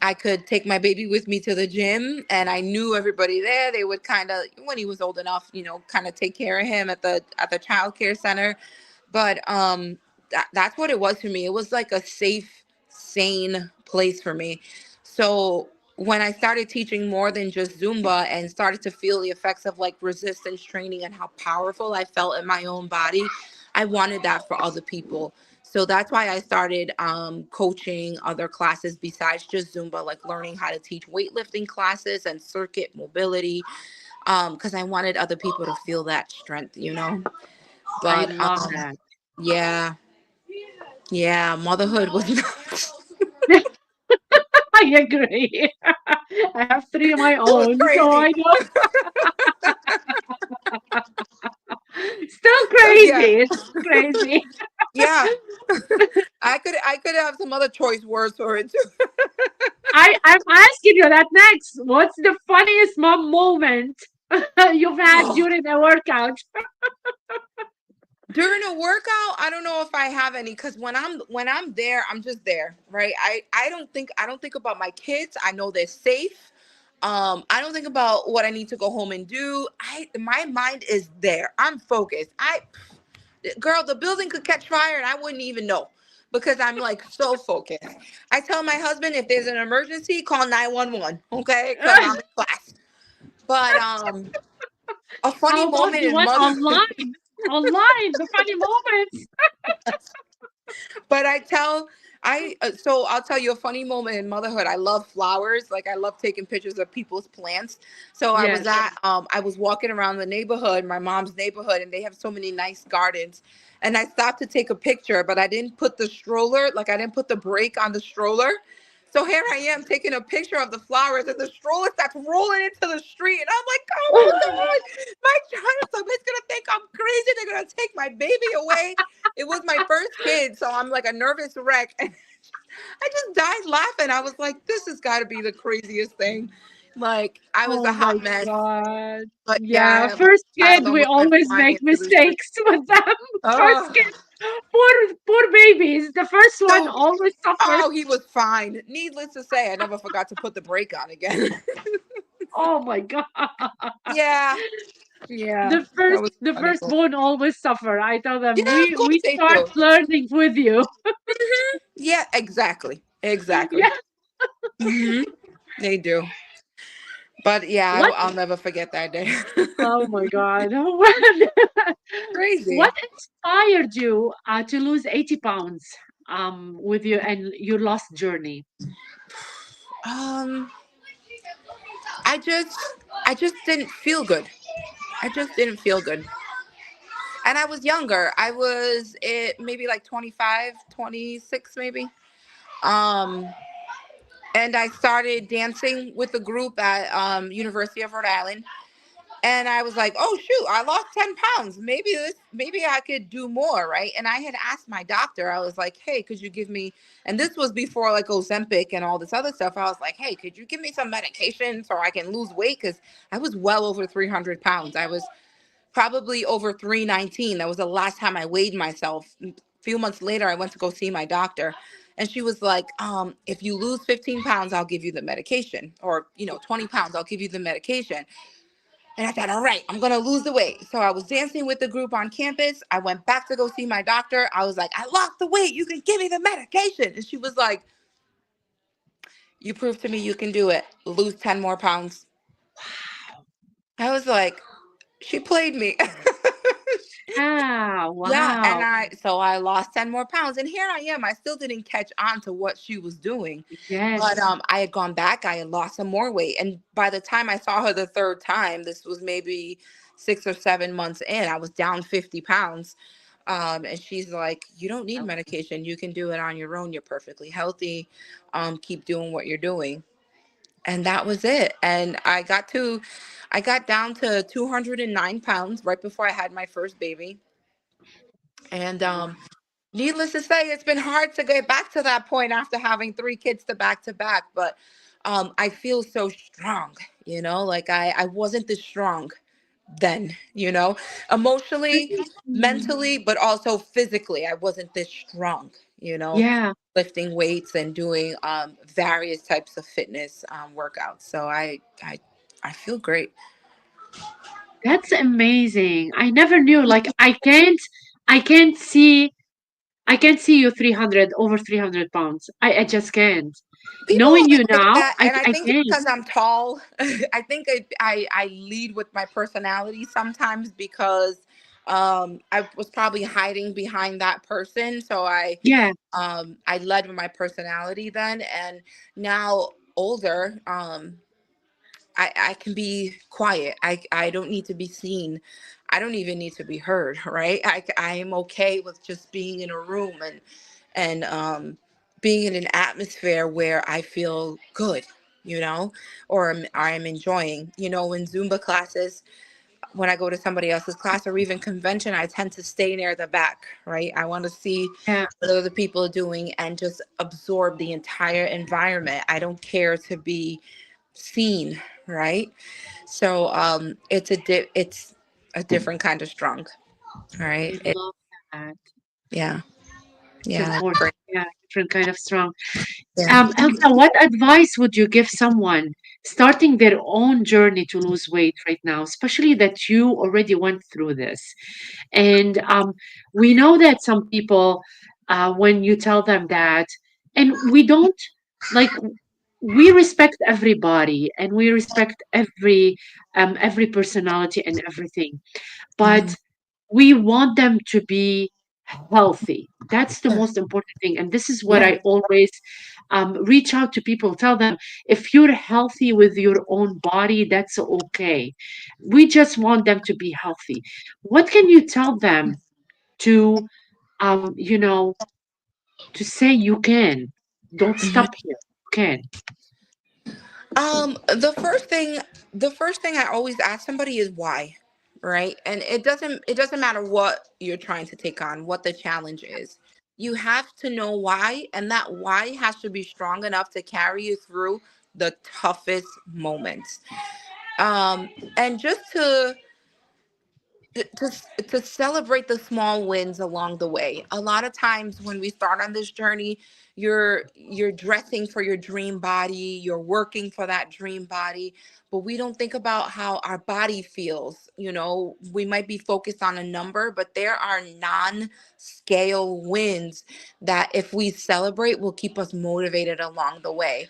I could take my baby with me to the gym and I knew everybody there. They would kind of, when he was old enough, kind of take care of him at the child care center. But that's what it was for me. It was like a safe, sane place for me. So when I started teaching more than just Zumba and started to feel the effects of like resistance training and how powerful I felt in my own body, I wanted that for other people. So that's why I started coaching other classes besides just Zumba, like learning how to teach weightlifting classes and circuit mobility, because I wanted other people to feel that strength. I But love that. yeah, yeah, motherhood was not. I agree. I have three of my It was own, so crazy. I know. Still So yeah, crazy. It's still crazy. yeah. I could have some other choice words for it too. I'm asking you that next. What's the funniest mom moment you've had during a workout? During a workout, I don't know if I have any because when I'm there, I'm just there, right? I don't think about my kids. I know they're safe. I don't think about what I need to go home and do. My mind is there. I'm focused. Girl, the building could catch fire and I wouldn't even know because I'm like so focused. I tell my husband if there's an emergency, call 911, okay? Because I'm in class. But a funny How about moment the in one mother. online? Online, the funny moments. But so I'll tell you a funny moment in motherhood. I love flowers. Like I love taking pictures of people's plants. So Yes. I was walking around the neighborhood, my mom's neighborhood, and they have so many nice gardens. And I stopped to take a picture, but I didn't put the stroller, like I didn't put the brake on the stroller. So here I am taking a picture of the flowers, and the stroller starts rolling into the street. And I'm like, oh my God, my child, somebody's gonna think I'm crazy. They're gonna take my baby away. It was my first kid, so I'm like a nervous wreck. And I just died laughing. I was like, this has got to be the craziest thing. Like, I was Oh a my hot mess. God. But Yeah, yeah, my first child kid, we almost went always flying make into the street. mistakes with them. First Oh, kid, poor babies. The first one so, always suffers. oh, he was fine. Needless to say, I never forgot to put the brake on again. Oh my God. Yeah, yeah, that was The a funny moment. firstborn always suffer. I tell them Yeah, of course we they start do. learning with you. Yeah, exactly, exactly. Yeah. Hmm. They do. But yeah, What I'll never forget that day. oh my God. Crazy. What inspired you to lose 80 pounds with you and your lost journey? Um, I just I just didn't feel good. I just didn't feel good. And I was younger. I was maybe like 25, 26 maybe. Um and I started dancing with a group at University of Rhode Island. And I was like, "Oh shoot, I lost 10 pounds. Maybe I could do more, right?" And I had asked my doctor. I was like, "Hey, could you give me," and this was before like Ozempic and all this other stuff. I was like, "Hey, could you give me some medication so I can lose weight cuz I was well over 300 pounds. I was probably over 319. That was the last time I weighed myself. A few months later, I went to go see my doctor, and she was like, if you lose 15 pounds, I'll give you the medication, or 20 pounds, I'll give you the medication. And I thought, all right, I'm going to lose the weight. So I was dancing with the group on campus. I went back to go see my doctor. I was like, I lost the weight. You can give me the medication. And she was like, you proved to me you can do it. Lose 10 more pounds. I was like, she played me. Yeah, Yeah, and wow. I lost 10 more pounds, and here I am. I still didn't catch on to what she was doing. But Yes. I had gone back, I had lost some more weight. And by the time I saw her the third time, this was maybe 6 or 7 months in, I was down 50 pounds. And she's like, you don't need medication. You can do it on your own. You're perfectly healthy. Keep doing what you're doing. And that was it. And I got down to 209 pounds right before I had my first baby. And needless to say, it's been hard to get back to that point after having three kids to back. But I feel so strong, like I wasn't this strong then, emotionally, Mm. mentally, but also physically. I wasn't this strong, Yeah, lifting weights and doing various types of fitness workouts. So I feel great. that's amazing. I never knew. Like, I can't see, I can't see you 300, over 300 pounds. I just can't. People Knowing you always say now, that, and I I think it's can't. because I'm tall. I think I lead with my personality sometimes because I was probably hiding behind that person. So Yeah, I led with my personality then, and now older, I can be quiet. I don't need to be seen. I don't even need to be heard, right? I am okay with just being in a room and being in an atmosphere where I feel good, or I'm enjoying, in Zumba classes, when I go to somebody else's class or even convention, I tend to stay near the back, right? I want to see yeah. what other people are doing and just absorb the entire environment. I don't care to be seen, right? So it's a different kind of strong, right? I love that. Yeah, It's yeah, that's important. great. Yeah, different kind of strong. Yeah. Elsa, what advice would you give someone starting their own journey to lose weight right now, especially that you already went through this? And we know that some people, when you tell them that, and we don't like, we respect everybody and we respect every personality and everything, Mhm. but we want them to be healthy. That's the most important thing. And this is what Yeah. I always reach out to people, tell them, if you're healthy with your own body, that's okay. We just want them to be healthy. What can you tell them to, um, you know, to say you can? Don't Mhm. stop here. You can. The first thing I always ask somebody is why, right? And it doesn't matter what you're trying to take on, what the challenge is. You have to know why, and that why has to be strong enough to carry you through the toughest moments. Um, and just to celebrate the small wins along the way. A lot of times when we start on this journey, you're dressing for your dream body, you're working for that dream body, but we don't think about how our body feels. We might be focused on a number, but there are non-scale wins that if we celebrate will keep us motivated along the way,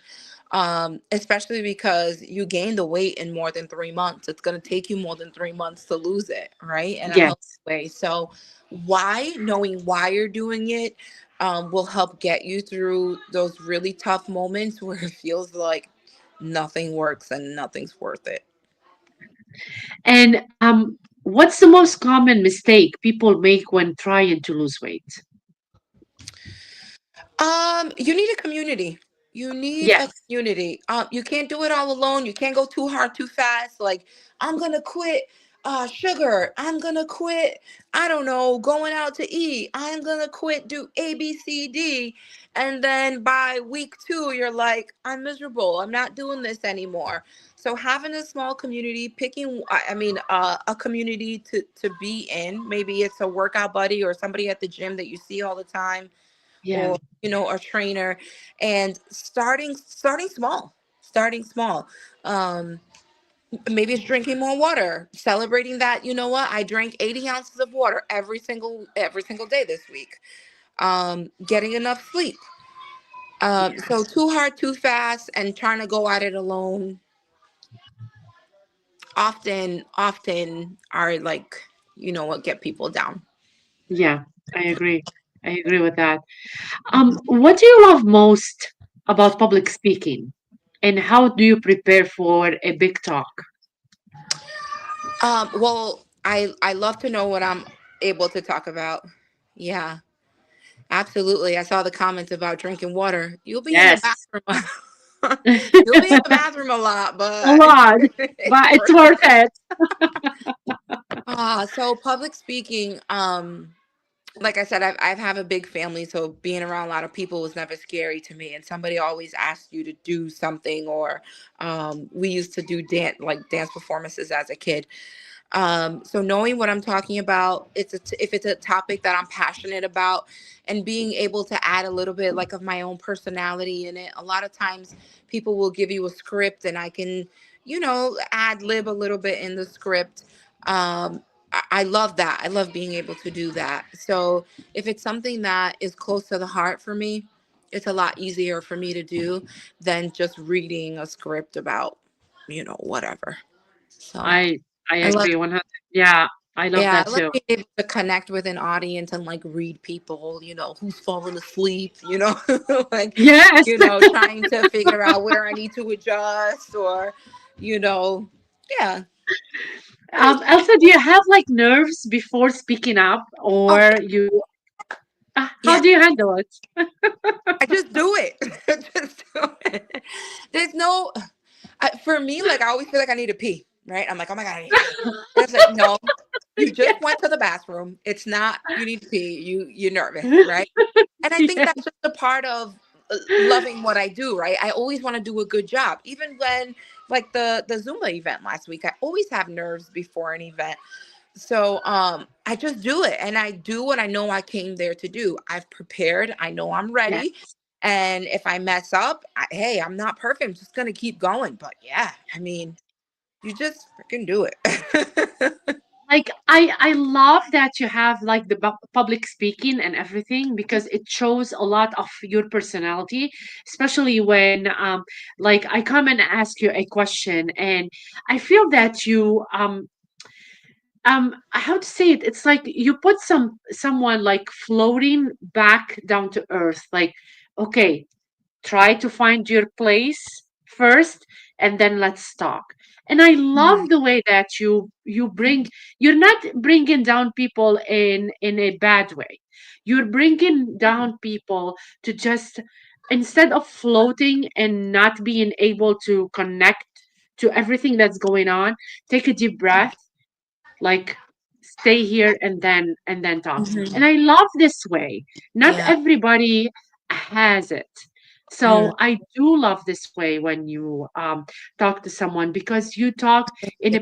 especially because you gain the weight in more than 3 months. It's going to take you more than 3 months to lose it, right? In a healthy Yes. way. So, knowing why you're doing it, will help get you through those really tough moments where it feels like nothing works and nothing's worth it. And what's the most common mistake people make when trying to lose weight? You need a community. You need a Yes. community. You can't do it all alone. You can't go too hard, too fast. Like, I'm gonna quit. sugar. I'm gonna quit. I don't know, going out to eat. I'm gonna quit. Do A, B, C, D, and then by week two, you're like, I'm miserable. I'm not doing this anymore. So having a small community, picking, I mean, a community to be in. Maybe it's a workout buddy or somebody at the gym that you see all the time, Yeah. or a trainer, and starting small, starting small. Um, Maybe it's drinking more water, celebrating that, I drank 80 ounces of water every single day this week. Getting enough sleep. So Yes. too hard, too fast, and trying to go at it alone often are like, what get people down. Yeah. I agree. I agree with that. What do you love most about public speaking? And how do you prepare for a big talk? Well, I love to know what I'm able to talk about. Yeah, absolutely. I saw the comments about drinking water. You'll be in the Yes. bathroom. You'll be in the bathroom a lot, A but lot, it's but it's worth worth it. it. So public speaking, like I said, I've have a big family, so being around a lot of people was never scary to me. And somebody always asked you to do something, or we used to do dance performances as a kid. So knowing what I'm talking about, if it's a topic that I'm passionate about, and being able to add a little bit like of my own personality in it. A lot of times people will give you a script and I can, ad lib a little bit in the script. I love that. I love being able to do that. So if it's something that is close to the heart for me, it's a lot easier for me to do than just reading a script about, whatever. So I I I love agree 100. Yeah, I love yeah, that I love too. being able to connect with an audience and like read people, who's falling asleep, like, Yes. trying to figure out where I need to adjust, or, you know, yeah. Elsa, do you have like nerves before speaking up, Oh, or you? How yeah. do you handle it? I just do it. Just do it. There's no, for me, like I always feel like I need to pee, right? I'm like, oh my God, I need to pee. And it's like, no, you Yeah. just went to the bathroom. It's not, you need to pee. You're nervous, right? And I think Yeah. that's just a part of loving what I do, right? I always want to do a good job. Even when like the Zumba event last week, I always have nerves before an event. So I just do it, and I do what I know I came there to do. I've prepared, I know I'm Yeah. ready. And if I mess up, hey, I'm not perfect. I'm just gonna keep going. But yeah, I mean, you just freaking do it. Like I love that you have like the public speaking and everything because it shows a lot of your personality, especially when like I come and ask you a question and I feel that you how to say it, it's like you put someone like floating back down to earth, like, okay, try to find your place first and then let's talk. And I love Mhm. the way that you bring, you're not bringing down people in a bad way. You're bringing down people to just, instead of floating and not being able to connect to everything that's going on, take a deep breath, like stay here and then talk. And Mhm. I love this way. Not Yeah. everybody has it. Mm. So I do love this way when you talk to someone because you talk in a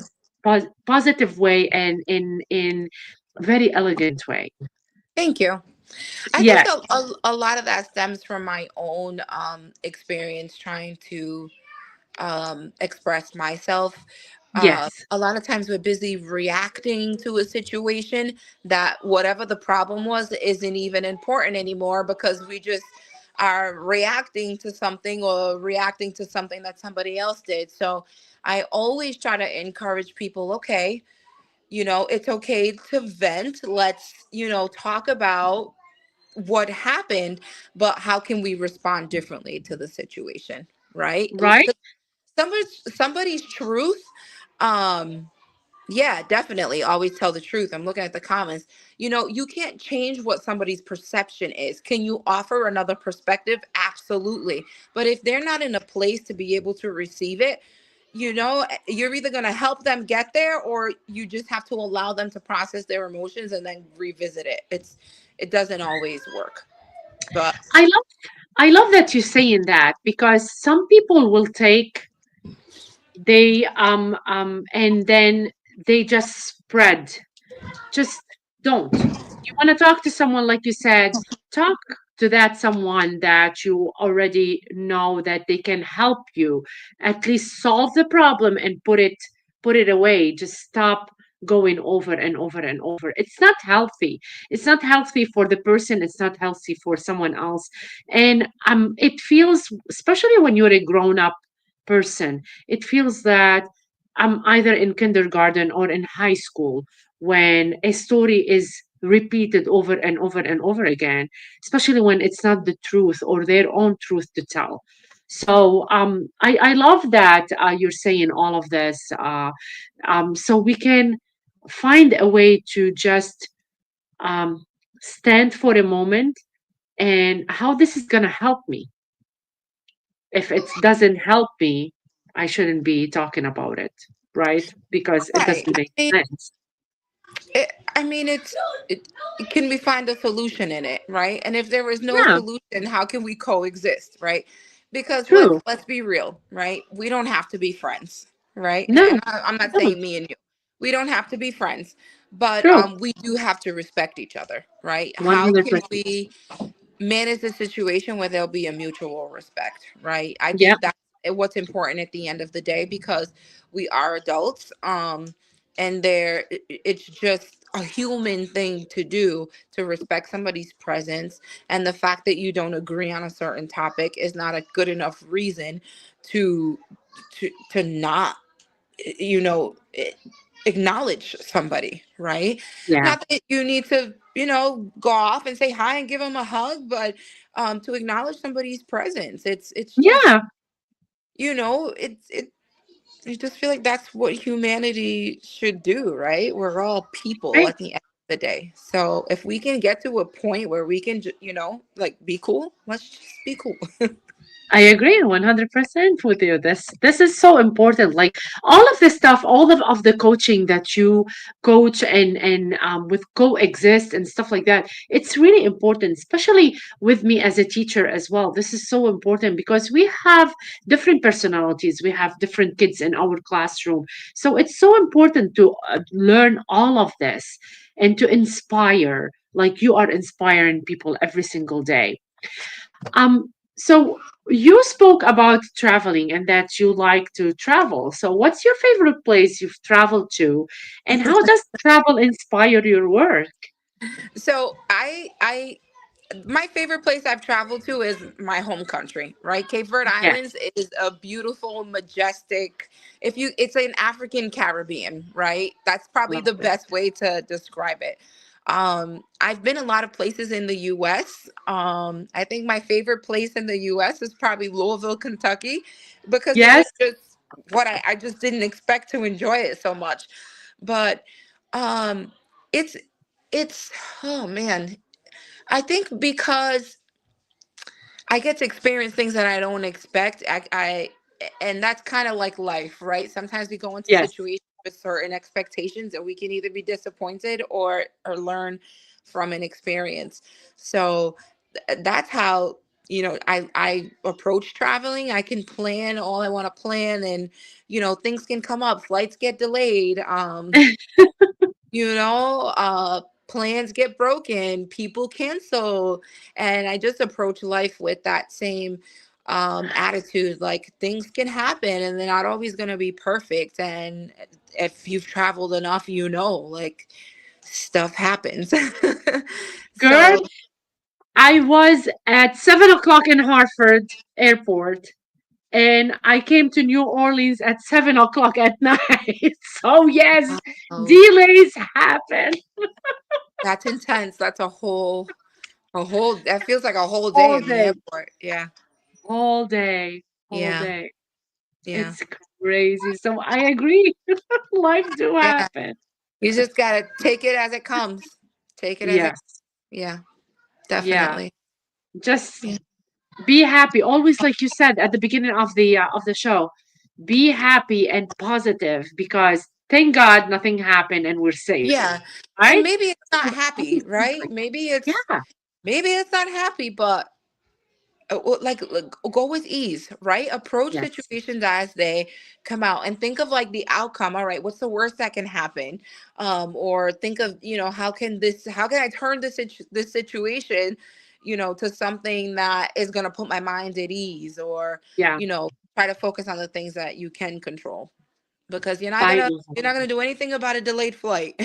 positive way and in very elegant way. Thank you. I think Yes, a lot of that stems from my own experience trying to express myself. yes, A lot of times we're busy reacting to a situation that whatever the problem was isn't even important anymore because we just are reacting to something or reacting to something that somebody else did. So I always try to encourage people, okay, it's okay to vent. Let's, talk about what happened, but how can we respond differently to the situation, right? right, Somebody's truth, um yeah, definitely always tell the truth. I'm looking at the comments. You can't change what somebody's perception is. Can you offer another perspective? Absolutely. But if they're not in a place to be able to receive it, you're either going to help them get there, or you just have to allow them to process their emotions and then revisit it. It doesn't always work, but I love I love that you're saying that, because some people will take they and then they just spread. Just don't. You want to talk to someone, like you said, talk to that someone that you already know that they can help you at least solve the problem and put it away. Just stop going over and over and over. It's not healthy. It's not healthy for the person, it's not healthy for someone else. And it feels, especially when you're a grown up person, it feels that I'm either in kindergarten or in high school when a story is repeated over and over and over again, especially when it's not the truth or their own truth to tell. So I love that you're saying all of this, so we can find a way to just um, stand for a moment, and how this is going to help me. If it doesn't help me, I shouldn't be talking about it, right? Because it right. doesn't make sense. I mean, can we find a solution in it, right? And if there is no Yeah, solution, how can we coexist, right? Because true. let's be real, right? We don't have to be friends, right? And No, I'm not don't. saying me and you. We don't have to be friends, but True. we do have to respect each other, right? How can 100%. we manage the situation where there'll be a mutual respect, right? I Yeah, think that's what's important at the end of the day, because we are adults, and it's just a human thing to do, to respect somebody's presence. And the fact that you don't agree on a certain topic is not a good enough reason to not, you know acknowledge somebody, right? yeah, Not that you need to, go off and say hi and give them a hug, but to acknowledge somebody's presence. It's just, yeah. it I just feel like that's what humanity should do, right? We're all people Right. at the end of the day. So if we can get to a point where we can like, be cool, let's just be cool. I agree 100% with you. This is so important. Like all of this stuff, all of the coaching that you coach and with coexist and stuff like that, it's really important, especially with me as a teacher as well. This is so important because we have different personalities. We have different kids in our classroom. So it's so important to learn all of this and to inspire, like you are inspiring people every single day. So you spoke about traveling and that you like to travel. So what's your favorite place you've traveled to, and how does travel inspire your work? So I my favorite place I've traveled to is my home country, right? Cape Verde Yes, Islands is a beautiful, majestic, it's an African Caribbean, right? That's probably love the it. best way to describe it. I've been a lot of places in the US. I think my favorite place in the US is probably Louisville, Kentucky, because it was Yes, just I just didn't expect to enjoy it so much. But um it's it's oh man, I think because I get to experience things that I don't expect. And that's kind of like life, right? Sometimes we go into yes, situations with certain expectations, and we can either be disappointed or learn from an experience. So that's how, I approach traveling. I can plan all I want to plan, and things can come up, flights get delayed, plans get broken, people cancel. And I just approach life with that same attitude. Like, things can happen and they're not always going to be perfect. And if you've traveled enough, like, stuff happens. girl. So, I was at 7 o'clock in Hartford Airport, and I came to New Orleans at 7 o'clock at night. So yes, wow, delays happen that's intense. That's that feels like a whole day all in the day, airport. Yeah. all day, all Yeah. day. Yeah. It's crazy. So I agree. Life do Yeah. happen. You just got to take it as it comes. Take it as it, Yes. yeah, Yeah. definitely. Just Yeah. be happy. Always, like you said at the beginning of the show. be happy and positive, because thank God nothing happened and we're safe, Yeah. And right? maybe it's not So how do happy, you right? celebrate? Yeah, Maybe it's not happy, but go with ease, right? Approach yes, situations as they come out and think of like the outcome. All right, what's the worst that can happen? Or think of, how can I turn this situation, to something that is going to put my mind at ease, or yeah, you know try to focus on the things that you can control, because I love you're not that. gonna do anything about a delayed flight.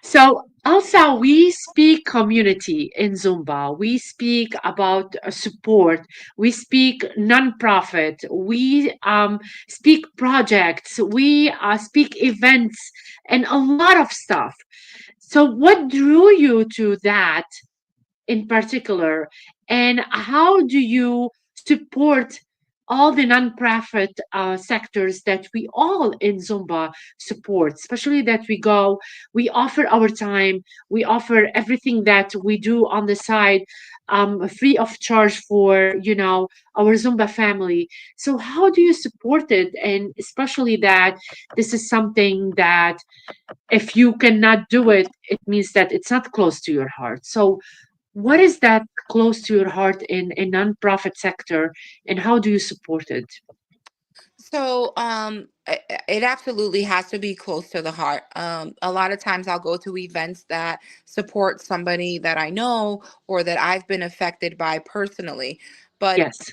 So, also, we speak community in Zumba. We speak about support. We speak nonprofit. We speak projects. We speak events and a lot of stuff. So, what drew you to that in particular, and how do you support all the nonprofit sectors that we all in Zumba support, especially that we offer our time, we offer everything that we do on the side, free of charge for, our Zumba family. So how do you support it? And especially that this is something that if you cannot do it, it means that it's not close to your heart. So what is that close to your heart in a nonprofit sector, and how do you support it? So, it absolutely has to be close to the heart. A lot of times I'll go to events that support somebody that I know or that I've been affected by personally. But Yes.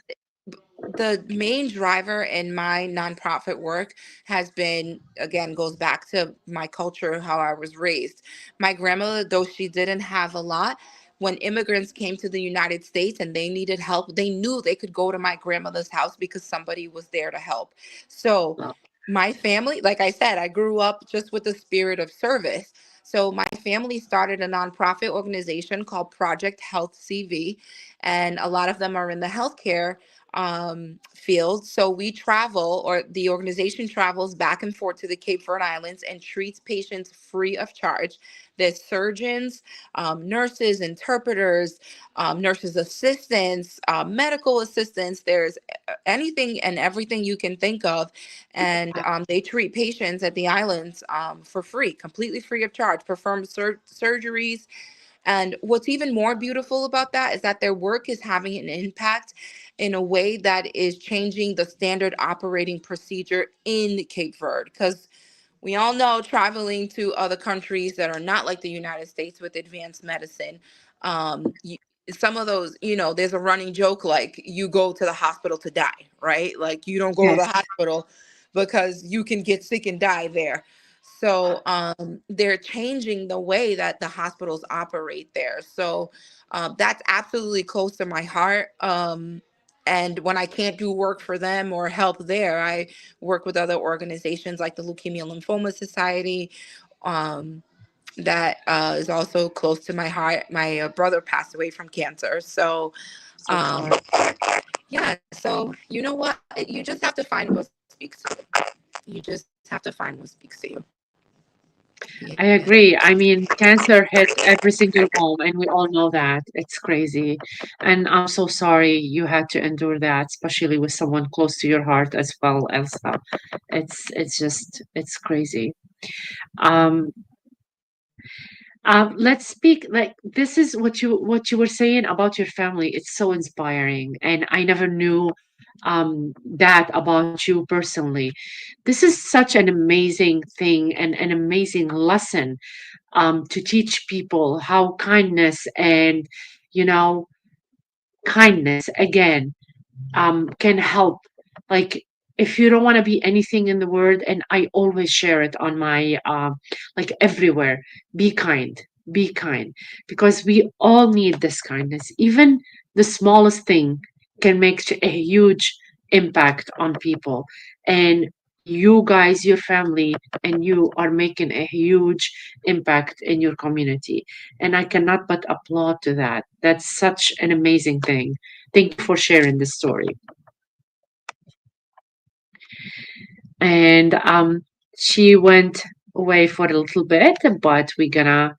the main driver in my nonprofit work has been, again, goes back to my culture, how I was raised. My grandmother, though she didn't have a lot, when immigrants came to the United States and they needed help, they knew they could go to my grandmother's house because somebody was there to help. So Well, my family, like I said, I grew up just with the spirit of service. So my family started a nonprofit organization called Project Health CV, and a lot of them are in the healthcare field. So we travel, or the organization travels back and forth to the Cape Verde Islands and treats patients free of charge. There's surgeons, nurses, interpreters, nurses assistants, medical assistants. There's anything and everything you can think of, and they treat patients at the islands for free, completely free of charge. Perform surgeries, and what's even more beautiful about that is that their work is having an impact in a way that is changing the standard operating procedure in Cape Verde. Because we all know, traveling to other countries that are not like the United States with advanced medicine, you, some of those, there's a running joke like you go to the hospital to die, right? Like you don't go to the yes. hospital because you can get sick and die there. So they're changing the way that the hospitals operate there. So that's absolutely close to my heart. And when I can't do work for them or help there, I work with other organizations like the Leukemia Lymphoma Society. That is also close to my heart. My brother passed away from cancer. So, So um, sorry. yeah, so you know what? You just have to find what speaks to you. You just have to find what speaks to you. I Yeah. agree. I mean, cancer hit every single home, and we all know that. It's crazy. And I'm so sorry you had to endure that, especially with someone close to your heart as well, Elsa. It's crazy. Um, let's speak like this is what you were saying about your family. It's so inspiring, and I never knew that about you personally. This is such an amazing thing and an amazing lesson to teach people how kindness and you know kindness again can help. Like, if you don't want to be anything in the world, and I always share it on my like everywhere, be kind, be kind, because we all need this kindness. Even the smallest thing can make a huge impact on people. And you guys, your family, and you are making a huge impact in your community. And I cannot but applaud to that. That's such an amazing thing. Thank you for sharing this story. And she went away for a little bit, but we're gonna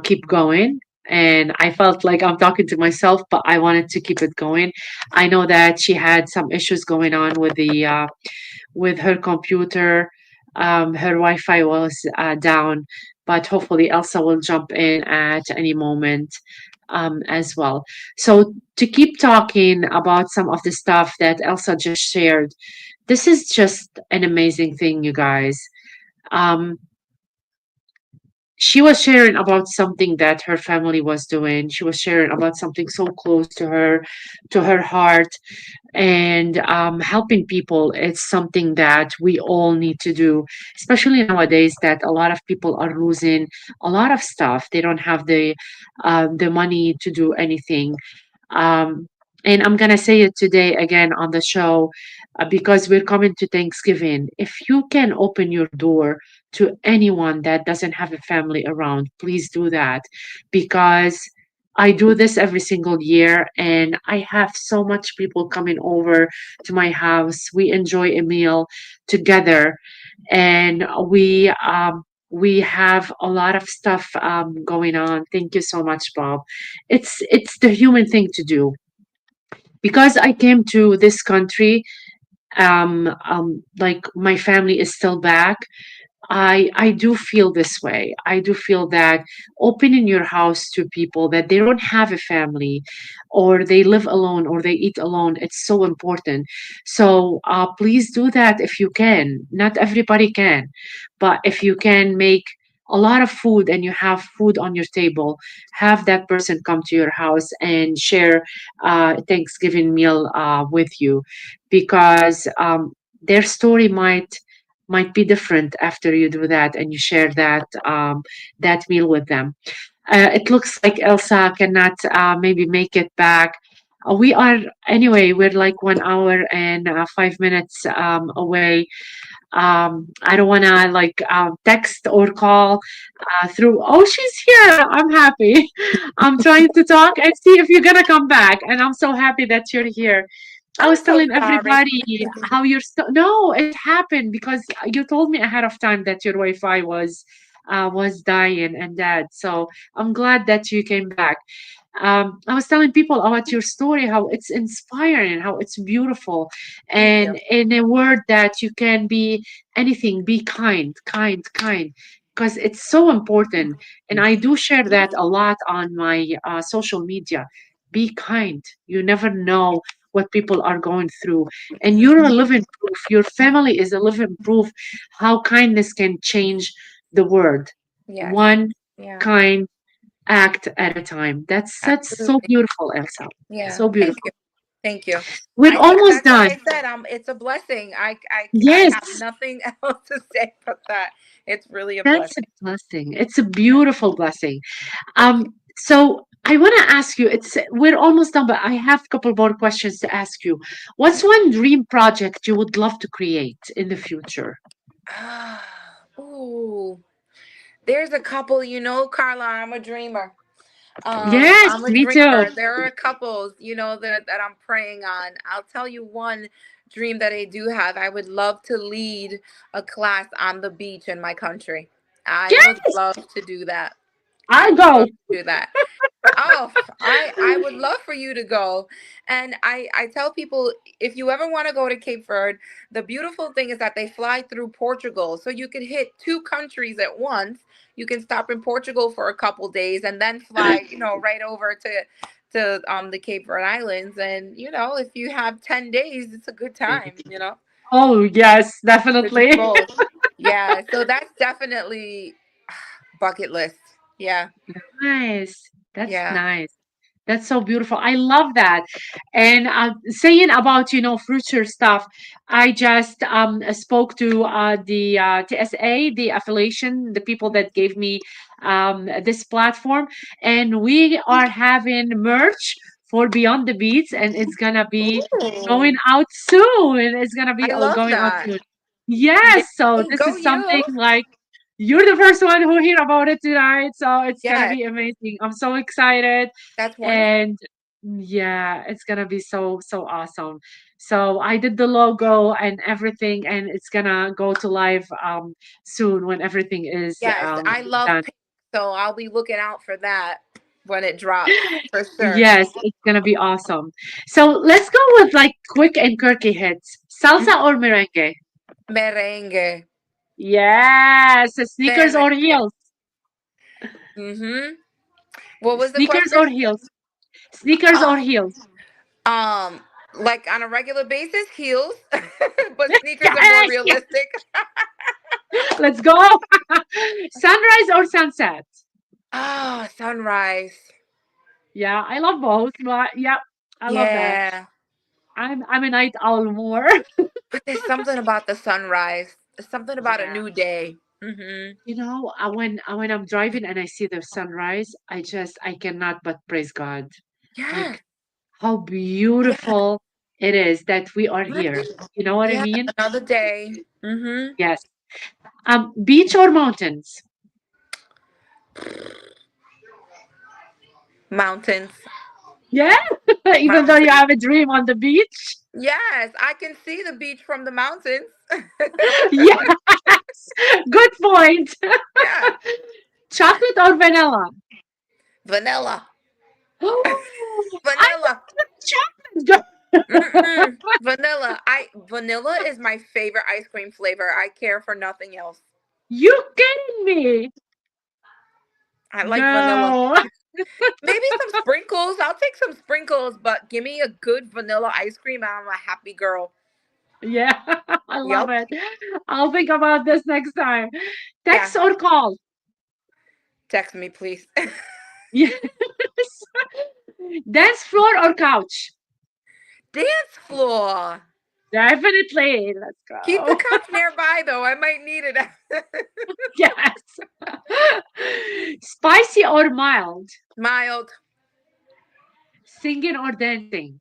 keep going. and I felt like I'm talking to myself, but I wanted to keep it going. I know that she had some issues going on with the with her computer. Her Wi-Fi was down, but hopefully Elsa will jump in at any moment as well. So to keep talking about some of the stuff that Elsa just shared, this is just an amazing thing, you guys. Um, she was sharing about something that her family was doing. She was sharing about something so close to her heart, and helping people. It's something that we all need to do, especially nowadays that a lot of people are losing a lot of stuff. They don't have the money to do anything. Um, and I'm gonna say it today again on the show, because we're coming to Thanksgiving. If you can open your door to anyone that doesn't have a family around, please do that, because I do this every single year, and I have so much people coming over to my house. We enjoy a meal together, and we have a lot of stuff going on. Thank you so much, Bob. It's the human thing to do. Because I came to this country, like my family is still back. I do feel this way. I do feel that opening your house to people that they don't have a family, or they live alone, or they eat alone, it's so important. So please do that if you can. Not everybody can, but if you can make a lot of food and you have food on your table, have that person come to your house and share Thanksgiving meal with you, because their story might be different after you do that and you share that meal with them. It looks like Elsa cannot maybe make it back. We are anyway. We're like 1 hour and 5 minutes away. I don't want to like text or call through. Oh, she's here. I'm happy. I'm trying to talk and see if you're gonna come back. And I'm so happy that you're here. I I'm was so telling sorry. everybody how you're no, it happened because you told me ahead of time that your Wi-Fi was dying and dead. So I'm glad that you came back. I was telling people about your story, how it's inspiring, how it's beautiful, Thank you. and in a word that you can be anything, be kind, kind, kind, because it's so important. And I do share that a lot on my social media. Be kind. You never know what people are going through. And you're a living proof. Your family is a living proof how kindness can change the world. Yes. One Yeah. kind act at a time. That's so Absolutely. beautiful, Elsa. Yeah. So Thank beautiful. you. Thank you. We're almost That's why done. I said it's a blessing. I Yes, have nothing else to say but that. It's really a that's a blessing. blessing. It's a Yeah. beautiful blessing. Thank you. So I want to ask you, it's we're almost done, but I have a couple more questions to ask you. What's one dream project you would love to create in the future? Ah, ooh. There's a couple, Carla, I'm a dreamer. Yes, I'm a me too. dreamer. There are a couples, that I'm praying on. I'll tell you one dream that I do have. I would love to lead a class on the beach in my country. I would Yes, love to do that. I I'll would go. love to do that. Oh, I would love for you to go. And I tell people, if you ever want to go to Cape Verde, the beautiful thing is that they fly through Portugal. So you can hit two countries at once. You can stop in Portugal for a couple days and then fly, right over to the Cape Verde Islands. And if you have 10 days, it's a good time. Oh, yes, To do definitely. both. Yeah. So that's definitely bucket list. Yeah. Nice. That's Yeah. nice. That's so beautiful. I love that. And saying about, future stuff, I just spoke to the TSA, the affiliation, the people that gave me this platform, and we are having merch for Beyond the Beats, and it's gonna be going Ooh, out soon. And it's gonna be I love going out that. soon. Yes, so Yay, this go is something you. like you're the first one who hear about it tonight, so it's gonna Yes, be amazing. I'm so excited, that's wonderful. and yeah, it's gonna be so so awesome. So I did the logo and everything, and it's gonna go to live soon when everything is Yes, I love done. pink, so I'll be looking out for that. when it drops, for sure. Yes, it's gonna be awesome. So let's go with like quick and quirky hits. Salsa or merengue? Merengue. Yes, sneakers or Merengue. heels? Mm-hmm. What was the Sneakers question? or heels? Sneakers or Oh, heels? um, like on a regular basis, heels, but sneakers are more Yes, yes. realistic. Let's go. Sunrise or sunset? Oh, sunrise. Yeah, I love both, but yeah, I love that. Yeah, I'm a night owl more. but there's something about the sunrise. There's something about a Yeah. new day. Mm-hmm. When I'm driving and I see the sunrise, I cannot but praise God. Yeah, Like how yeah, beautiful it is that we are here. right. You know what I Yeah, mean? another day. Mm-hmm. Yes. Beach or mountains? Mountains. Yeah. Even though you Mountains. have a dream on the beach. Yes, I can see the beach from the mountains. Yes. Good point. Yeah. Chocolate or vanilla? Vanilla. Oh, I'm Vanilla. not a chocolate girl. Mm-mm. Vanilla. Vanilla is my favorite ice cream flavor. I care for nothing else. You kidding me? I like vanilla. No. Maybe some sprinkles. I'll take some sprinkles, but give me a good vanilla ice cream and I'm a happy girl. Yeah, I love Yup. it. I'll think about this next time. Yeah. Text or call? Text me, please. Yes. Dance floor or couch? Dance floor. Definitely. Let's Keep the go. couch nearby though. I might need it. Yes. Spicy or mild? Mild. Singing or dancing?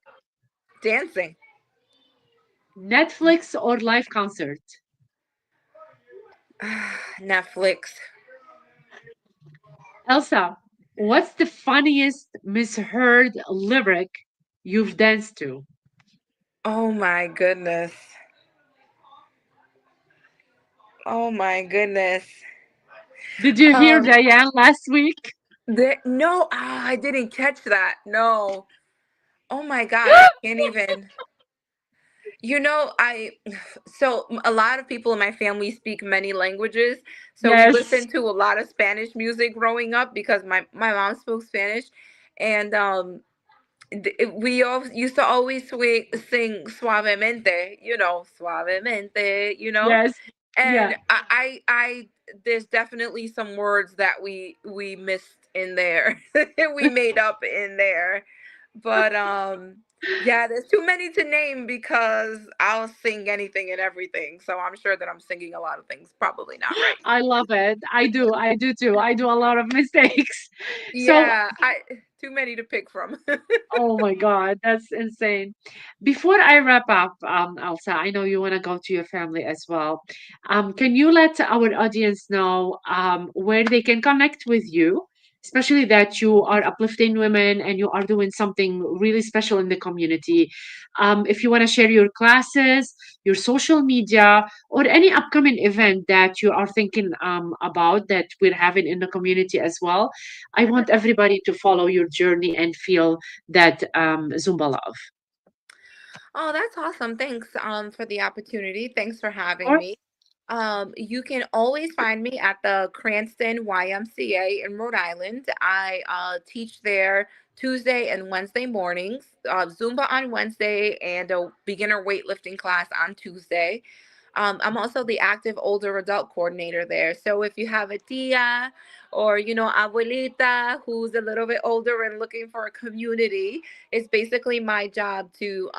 Dancing. Netflix or live concert? Netflix. Elsa, what's the funniest misheard lyric you've danced to? Oh my goodness. Oh my goodness. Did you hear Um, Diane last week? no, I didn't catch that. No. Oh my gosh, I can't even. I so a lot of people in my family speak many languages. So we Yes. listened to a lot of Spanish music growing up because my mom spoke Spanish, and we all used to always sing suavemente, suavemente, Yes. and Yeah. I there's definitely some words that we missed in there, we made up in there, but yeah, there's too many to name because I'll sing anything and everything, so I'm sure that I'm singing a lot of things probably not right. I love it. I do. I do too. I do a lot of mistakes. So, Yeah, I too many to pick from. oh my God, that's insane. Before I wrap up, Elsa, I know you want to go to your family as well. Can you let our audience know where they can connect with you, especially that you are uplifting women and you are doing something really special in the community? If you want to share your classes, your social media, or any upcoming event that you are thinking about that we're having in the community as well, I want everybody to follow your journey and feel that Zumba love. Oh, that's awesome. Thanks for the opportunity. Thanks for Of having course. me. You can always find me at the Cranston YMCA in Rhode Island. I teach there Tuesday and Wednesday mornings, Zumba on Wednesday, and a beginner weightlifting class on Tuesday. I'm also the active older adult coordinator there. So if you have a tia or, abuelita who's a little bit older and looking for a community, it's basically my job to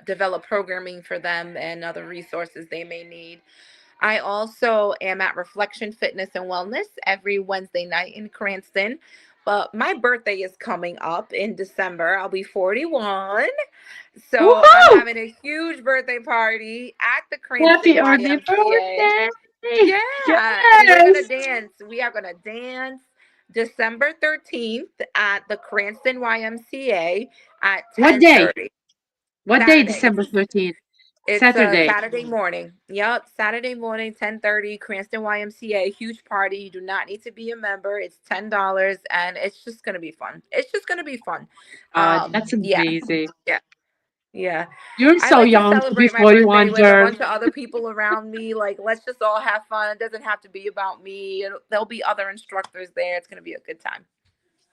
develop programming for them and other resources they may need. I also am at Reflection Fitness and Wellness every Wednesday night in Cranston. But my birthday is coming up in December. I'll be 41. So I'm Woohoo! having a huge birthday party at the Cranston Happy early YMCA. birthday! Yeah, and we're gonna Yes. dance. We are gonna dance December 13th at the Cranston YMCA at What day? 10:30. What day? Saturday. December 13th. It's Saturday. Saturday morning. Yep, Saturday morning, 10:30, Cranston YMCA, huge party. You do not need to be a member. It's $10 and it's just gonna be fun. It's just gonna be fun. That's Yeah, amazing. yeah, yeah. You're I so like to young to be celebrate my birthday with a 41, bunch of other people around me. Like, let's just all have fun. It doesn't have to be about me. There'll be other instructors there. It's gonna be a good time.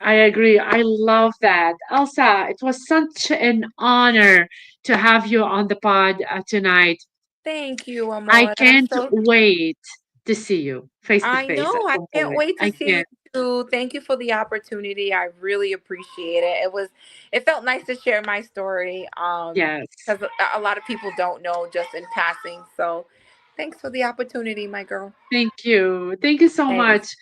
I agree. I love that. Elsa, it was such an honor to have you on the pod tonight. Thank you, I Amor. I'm can't so wait to see you face to I face at know. I some can't point. wait to I see you can't. too. Thank you for the opportunity. I really appreciate it. It felt nice to share my story. Yes. Because a lot of people don't know just in passing. So, thanks for the opportunity, my girl. Thank you. Thank you so much. Thanks.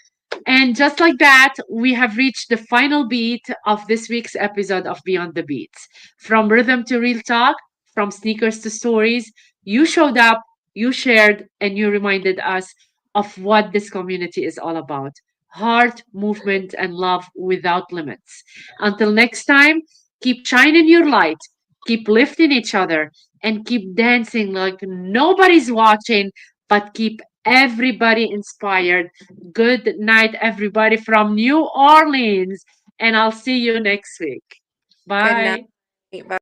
And just like that, we have reached the final beat of this week's episode of Beyond the Beats. From rhythm to real talk, from sneakers to stories, you showed up, you shared, and you reminded us of what this community is all about: heart, movement, and love without limits. Until next time, keep shining your light, keep lifting each other, and keep dancing like nobody's watching, but keep everybody inspired. Good night, everybody from New Orleans. And I'll see you next week. Good night. Bye. Bye